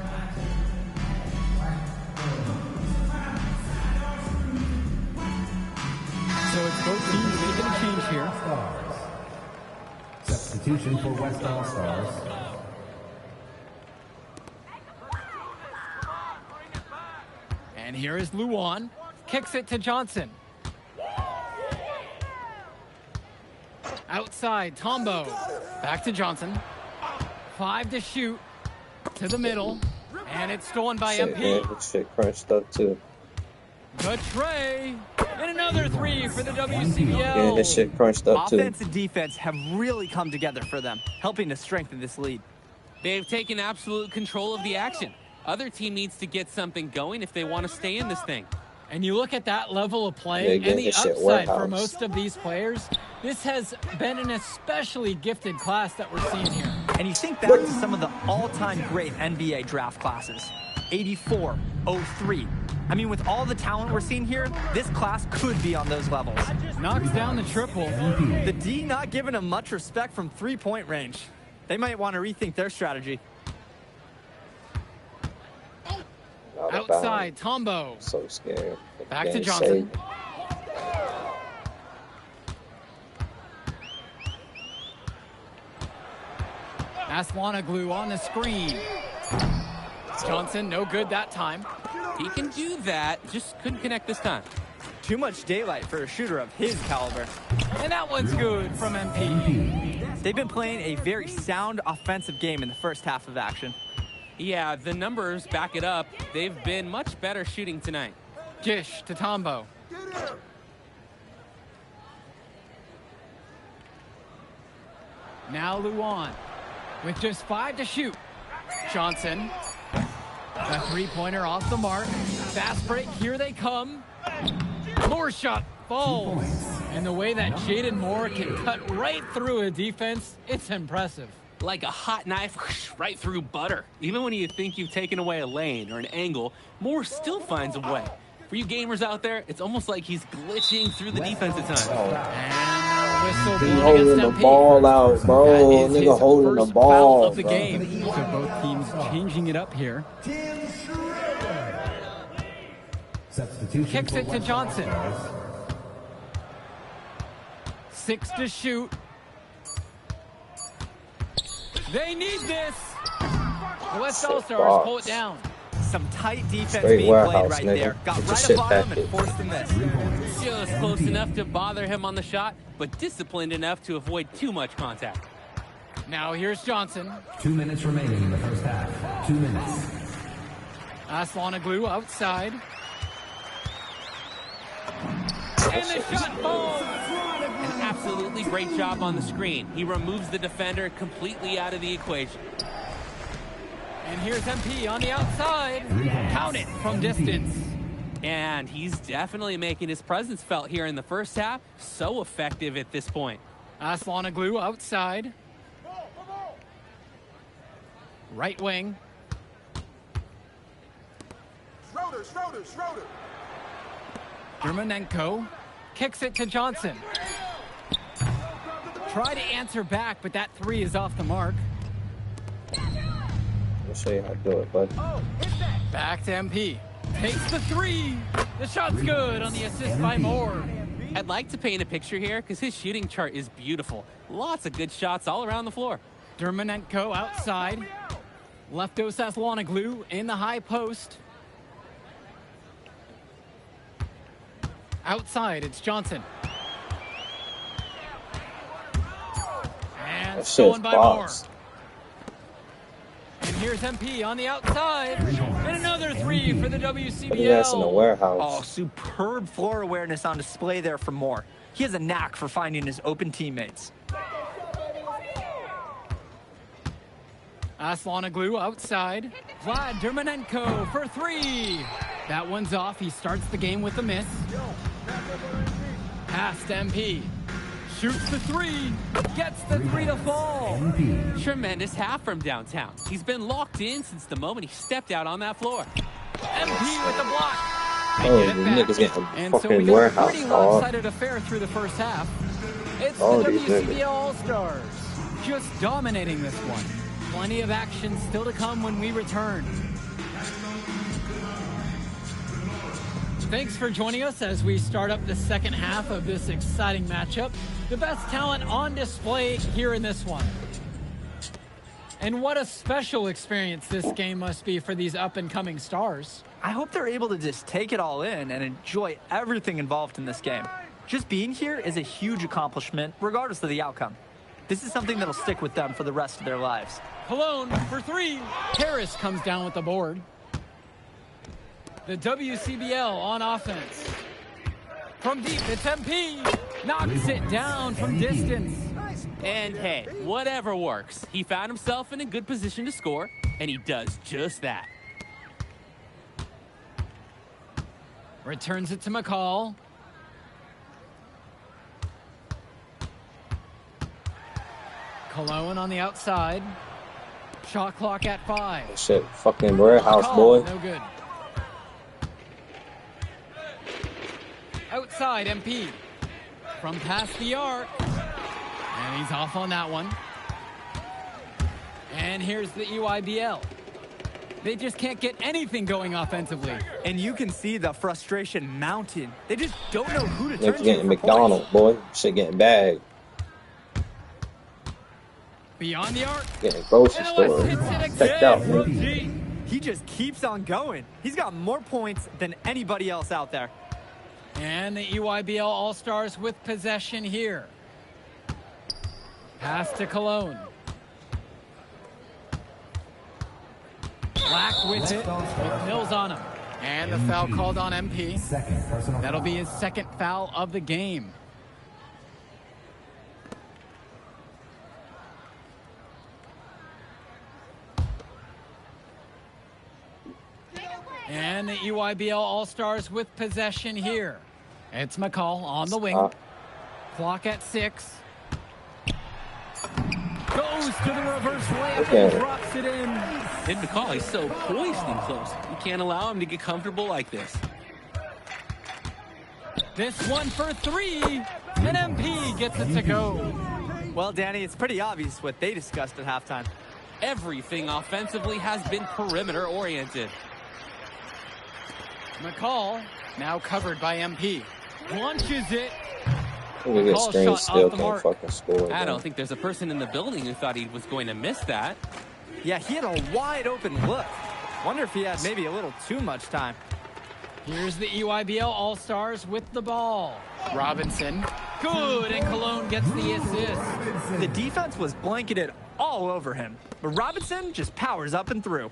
So it's both teams making a change here. Substitution for West All-Stars. And here is Luan. Kicks it to Johnson. Outside, Tombo. Back to Johnson. 5 to shoot. To the middle. And it's stolen by Shit, MP. man, this shit crunched up too. The tray. And another 3 for the WCBL. Yeah, this shit crunched up too. Offense and defense have really come together for them, helping to strengthen this lead. They've taken absolute control of the action. Other team needs to get something going if they want to stay in this thing. And you look at that level of play Yeah, and the this shit upside for warehouse. most of these players. This has been an especially gifted class that we're seeing here. And you think back to some of the all-time great NBA draft classes. 84, 03. I mean, with all the talent we're seeing here, this class could be on those levels. Knocks down the triple. The D not giving him much respect from three-point range. They might want to rethink their strategy. Outside, Tombo. So scared. Back to Johnson. Aslanoglu on the screen. Johnson, no good that time. He can do that, just couldn't connect this time. Too much daylight for a shooter of his caliber. And that one's good from MP. They've been playing a very sound offensive game in the first half of action. Yeah, the numbers back it up. They've been much better shooting tonight. Gish to Tombo. Now Luan with just 5 to shoot. Johnson, a three-pointer off the mark. Fast break, here they come. More shot falls. And the way that Jaden Moore can cut right through a defense, it's impressive. Like a hot knife right through butter. Even when you think you've taken away a lane or an angle, Moore still finds a way. For you gamers out there, it's almost like he's glitching through the defense at times. And whistle He blown holding against the MP. ball out, bro. That is Nigga his holding the first ball, foul of the bro. game. So both teams changing it up here. Substitution Kicks for it to West Johnson. All-Stars. 6 to shoot. They need this. The West All-Stars pull it down. Some tight defense Straight being played warehouse, right nigga. there. Got Get your right shit up on him back and forced the miss. Just close enough to bother him on the shot, but disciplined enough to avoid too much contact. Now here's Johnson. 2 minutes remaining in the first half. 2 minutes. Aslanoglu outside. And the shot falls. An absolutely great job on the screen. He removes the defender completely out of the equation. And here's MP on the outside. Count it from distance. And he's definitely making his presence felt here in the first half. So effective at this point. Aslanoglu outside. Right wing. Schroeder. Dermanenko kicks it to Johnson. Try to answer back, but that 3 is off the mark. I'll show you how to do it, bud. Back to MP. Takes the 3. The shot's good on the assist by Moore. I'd like to paint a picture here because his shooting chart is beautiful. Lots of good shots all around the floor. Dermanenko outside. Leftos Aslanoglu in the high post. Outside, it's Johnson. And That stolen shit's by Moore. boss. And here's MP on the outside. And another 3 for the Put his ass in the WCBL. warehouse. Oh, superb floor awareness on display there from Moore. He has a knack for finding his open teammates. Aslanoglu outside. Vlad Dermanenko for 3. That one's off. He starts the game with a miss. Pass to MP. Shoots the three. Gets the three to fall. Tremendous half from downtown. He's been locked in since the moment he stepped out on that floor. MP with the block. Oh, the niggas getting And so we fucking got a warehouse, pretty dog. lopsided affair through the first half. It's Oh, the these WCBL niggas. All-Stars just dominating this one. Plenty of action still to come when we return. Thanks for joining us as we start up the second half of this exciting matchup. The best talent on display here in this one. And what a special experience this game must be for these up-and-coming stars. I hope they're able to just take it all in and enjoy everything involved in this game. Just being here is a huge accomplishment, regardless of the outcome. This is something that'll stick with them for the rest of their lives. Cologne for three. Harris comes down with the board. The WCBL on offense. From deep, it's MP. Knocks it down from distance. And hey, whatever works. He found himself in a good position to score, and he does just that. Returns it to McCall. Cologne on the outside. Shot clock at 5. Shit, fucking warehouse, McCall, boy. no good. Outside, MP. From past the arc. And he's off on that one. And here's the EYBL. They just can't get anything going offensively. And you can see the frustration mounting. They just don't know who to turn Niggas to getting for McDonald's, boy. Shit getting bagged. Beyond the arc. Getting grocery And the West store. hits it Checked out, again. nigga. He just keeps on going. He's got more points than anybody else out there. And the EYBL All-Stars with possession here. Pass to Cologne. Black with it, with Mills on him. And the foul called on MP. That'll be his second foul of the game. And the EYBL All-Stars with possession here. It's McCall on the wing. Clock at 6. Goes to the reverse layup and drops it in. And McCall is so poised and close. You can't allow him to get comfortable like this. This one for 3. And MP gets it to go. Well, Danny, it's pretty obvious what they discussed at halftime. Everything offensively has been perimeter oriented. McCall, now covered by MP. Launches it. Look at screen still can't fucking score. I don't think there's a person in the building who thought he was going to miss that. Yeah, he had a wide open look. Wonder if he had maybe a little too much time. Here's the EYBL All-Stars with the ball. Robinson, good, and Cologne gets the assist. The defense was blanketed all over him, but Robinson just powers up and through.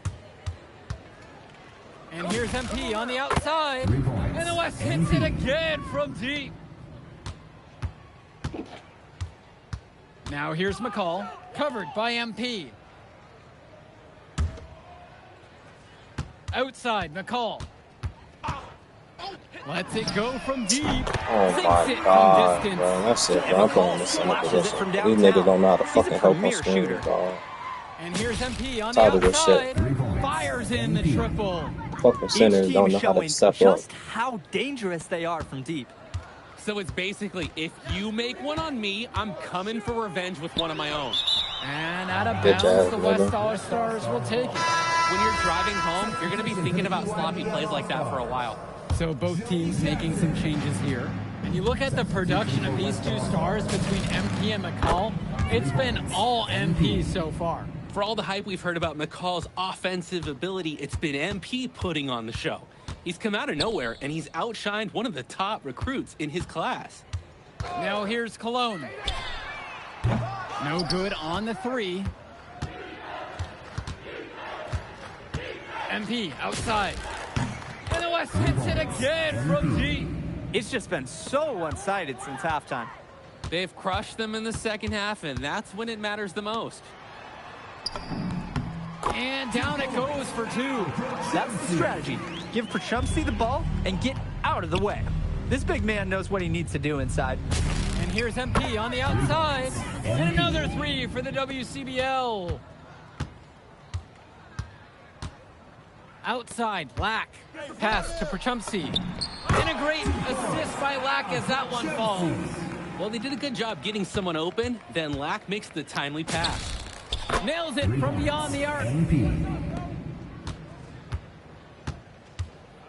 And here's MP on the outside. And the West hits it again from deep. Now here's McCall, covered by MP. Outside, McCall. Lets it go from deep. Oh my god, bro. That's it, bro. I'm playing this in a position. These niggas don't know how to fucking help on screen, dog. And here's MP on the Tired of this shit. outside. Fires in the triple. Fucking centers don't know how to step up. Just how dangerous they are from deep. So it's basically, if you make one on me, I'm coming for revenge with one of my own. And out of bounds, the West All-Stars will take it. When you're driving home, you're going to be thinking about sloppy plays like that for a while. So both teams making some changes here. And you look at the production of these two stars between MP and McCall, it's been all MP so far. For all the hype we've heard about McCall's offensive ability, it's been MP putting on the show. He's come out of nowhere, and he's outshined one of the top recruits in his class. Now here's Cologne. No good on the 3. MP outside. And the West hits it again from deep. It's just been so one-sided since halftime. They've crushed them in the second half, and that's when it matters the most. And down it goes for 2. That's the strategy. Give Prachumsky the ball and get out of the way. This big man knows what he needs to do inside. And here's MP on the outside. And another three for the WCBL. Outside, Lack. Pass to Prachumsky. And a great assist by Lack as that one falls. Well, they did a good job getting someone open. Then Lack makes the timely pass. Nails it from beyond the arc.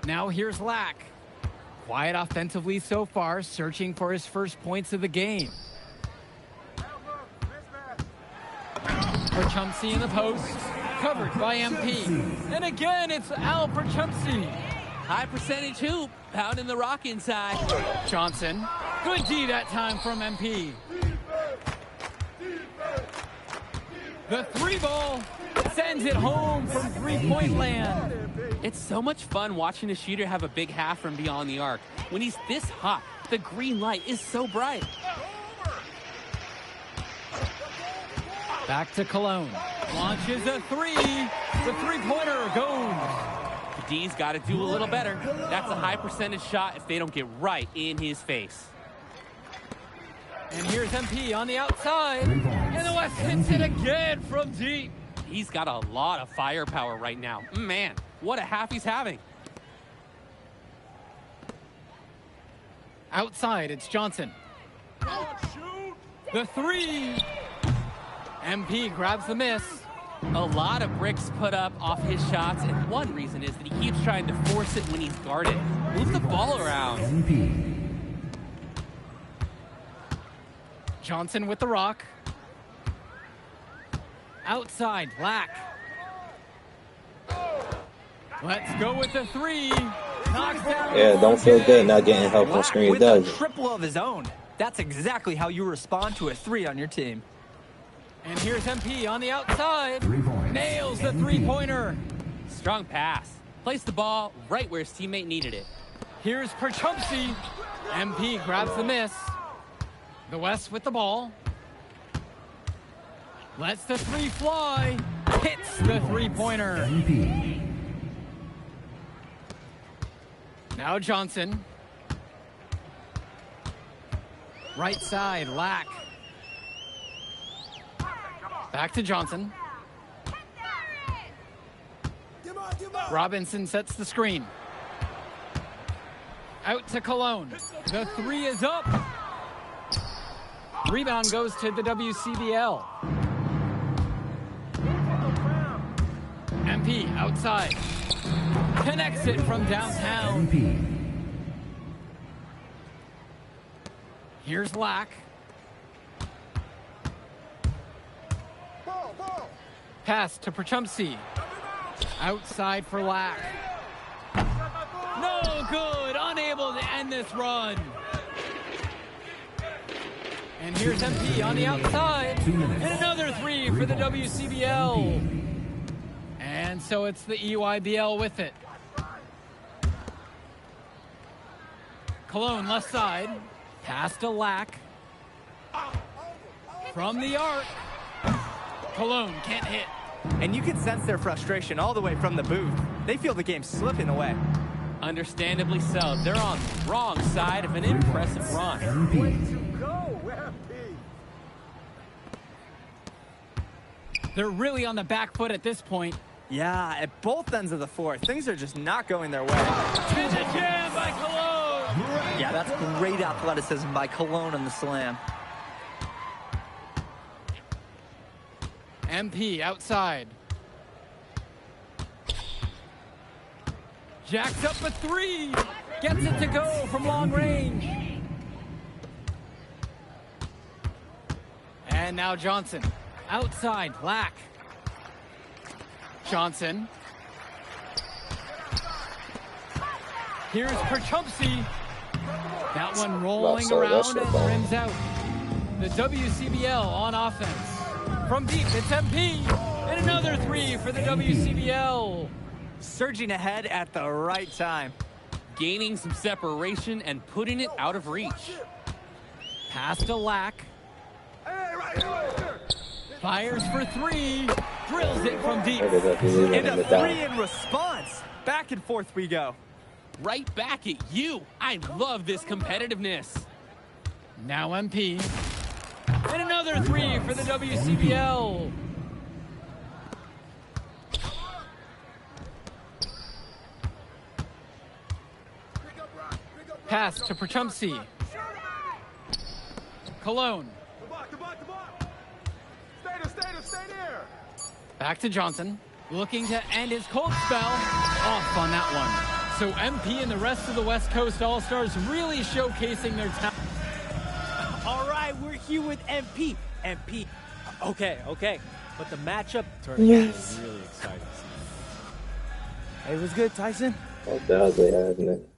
Now here's Lack. Quiet offensively so far, searching for his first points of the game. Prachumsky in the post, covered by MP. And again, it's Al Prachumsky. High percentage hoop, pounding the rock inside. Johnson, good D that time from MP. The three ball sends it home from three-point land. It's so much fun watching a shooter have a big half from beyond the arc. When he's this hot, the green light is so bright. Back to Cologne. Launches a three. The three-pointer goes. D's got to do a little better. That's a high percentage shot if they don't get right in his face. And here's MP on the outside. And the West hits it again from deep. He's got a lot of firepower right now. Man, what a half he's having. Outside, it's Johnson. The three. MP grabs the miss. A lot of bricks put up off his shots, and one reason is that he keeps trying to force it when he's guarded. Move the ball around. Johnson with the rock. Outside, Lack. Let's go with the three. Knocks down. Yeah, don't feel good not getting help on screen, With does a it? triple of his own. That's exactly how you respond to a three on your team. And here's MP on the outside. Nails the three-pointer. Strong pass. Placed the ball right where his teammate needed it. Here's Prachumsky. MP grabs the miss. The West with the ball. Lets the three fly. Hits the three-pointer. Now Johnson. Right side, Lack. Back to Johnson. Robinson sets the screen. Out to Cologne. The three is up. Rebound goes to the WCBL. MP outside. Connects it from downtown. Here's Lack. Pass to Prachumsky. Outside for Lack. No good. Unable to end this run. And here's MP on the outside. And another three for the WCBL. And so it's the EYBL with it. Cologne left side. Pass to Lack. From the arc. Cologne can't hit. And you can sense their frustration all the way from the booth. They feel the game slipping away. Understandably so. They're on the wrong side of an impressive run. They're really on the back foot at this point. Yeah, at both ends of the floor, things are just not going their way. And the jam by Cologne. Yeah, that's great athleticism by Cologne on the slam. MP outside. Jacks up a three. Gets it to go from long range. And now Johnson. Outside, Lack. Johnson. Here's Prachumsky. That one rolling around and rims out. The WCBL on offense. From deep, it's MP. And another three for the WCBL. Surging ahead at the right time. Gaining some separation and putting it out of reach. Pass to Lack. Fires for three. Drills it from deep. And a three in response. Back and forth we go. Right back at you. I love this competitiveness. Now MP. And another 3 for the WCBL. Pass to Perchumsey. Cologne. Stay there. Back to Johnson. Looking to end his cold spell. Off on that one. So MP and the rest of the West Coast All-Stars really showcasing their talent. All right, we're here with MP. MP. Okay. But the matchup Tournament yes. is really exciting. Hey, what's good, Tyson? Oh, that was way hasn't it?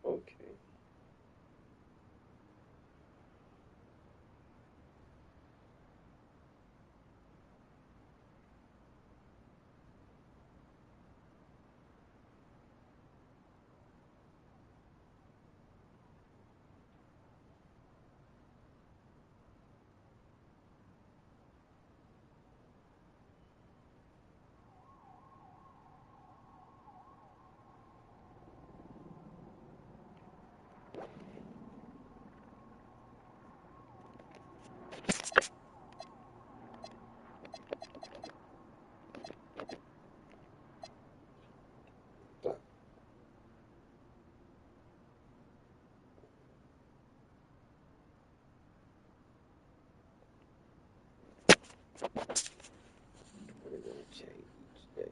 Okay. We're gonna change each day.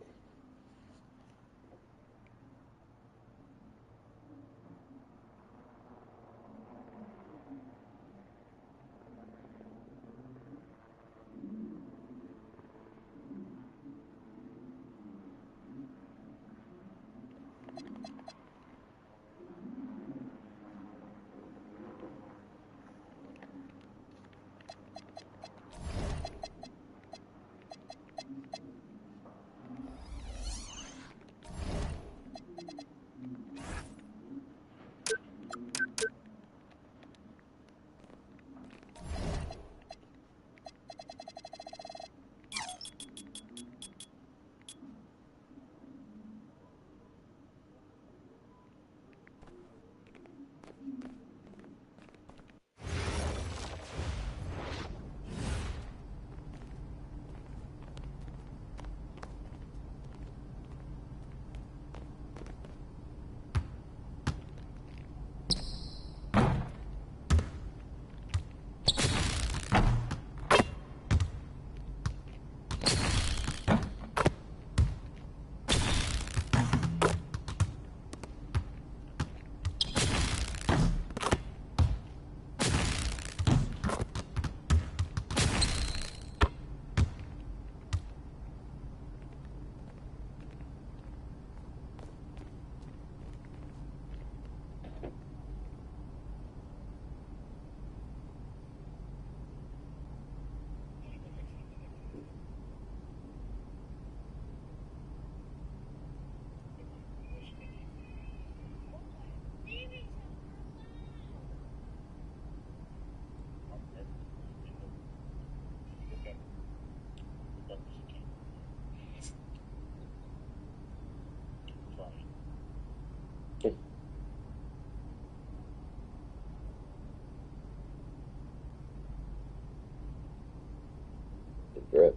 grip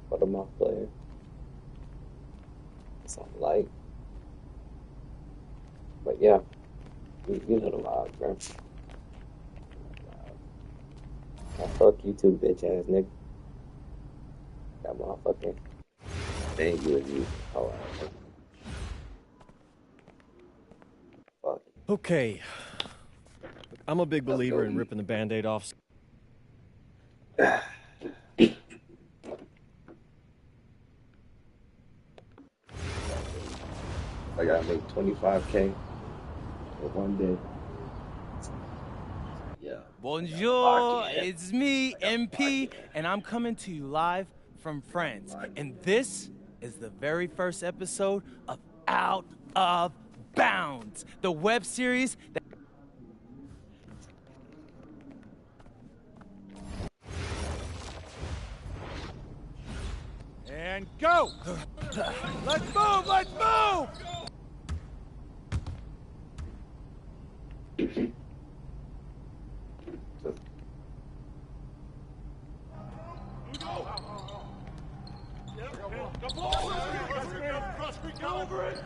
for the muff player. Something light. But yeah, you know the vibes, bro. Fuck you too, bitch ass nigga. That motherfucking thing you was using. Oh, fuck. Okay. Look, I'm a big believer in ripping the Band-Aid off. I gotta make 25K in one day. Yeah. Bonjour, it's me, MP, and I'm coming to you live from France. And this is the very first episode of Out of Bounds, the web series that... And go! Let's move! Let's move! Over it!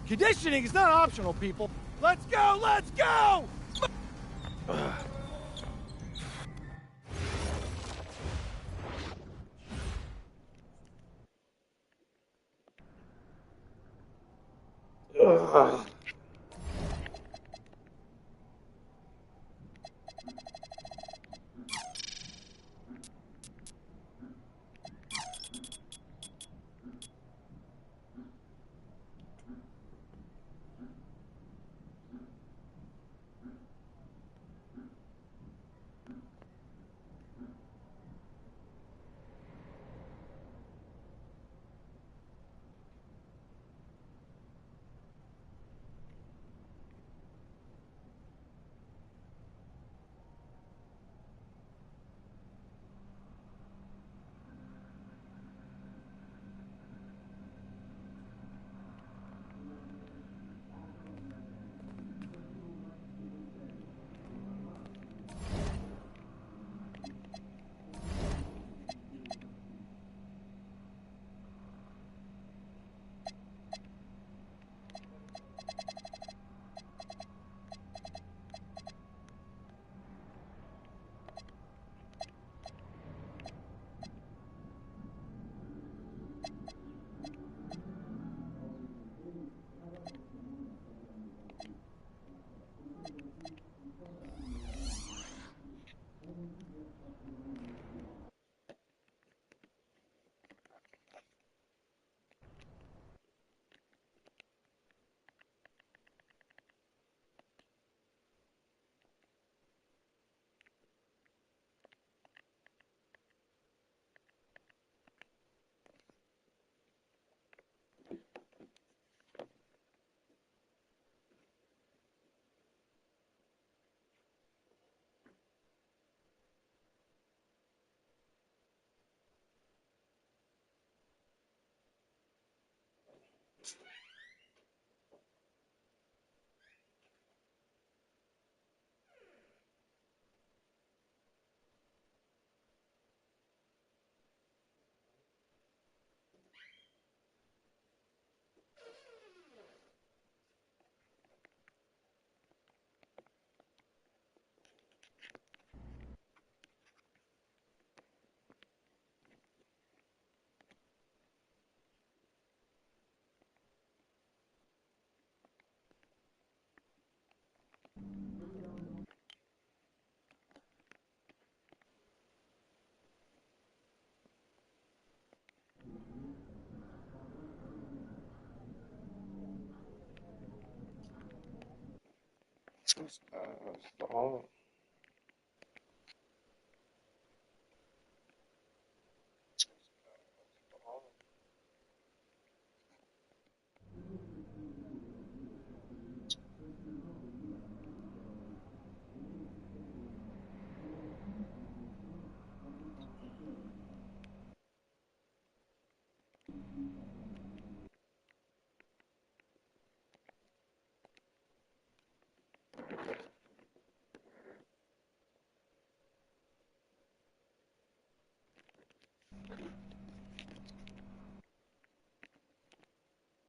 Conditioning is not optional, people. Let's go! Let's go! Oh.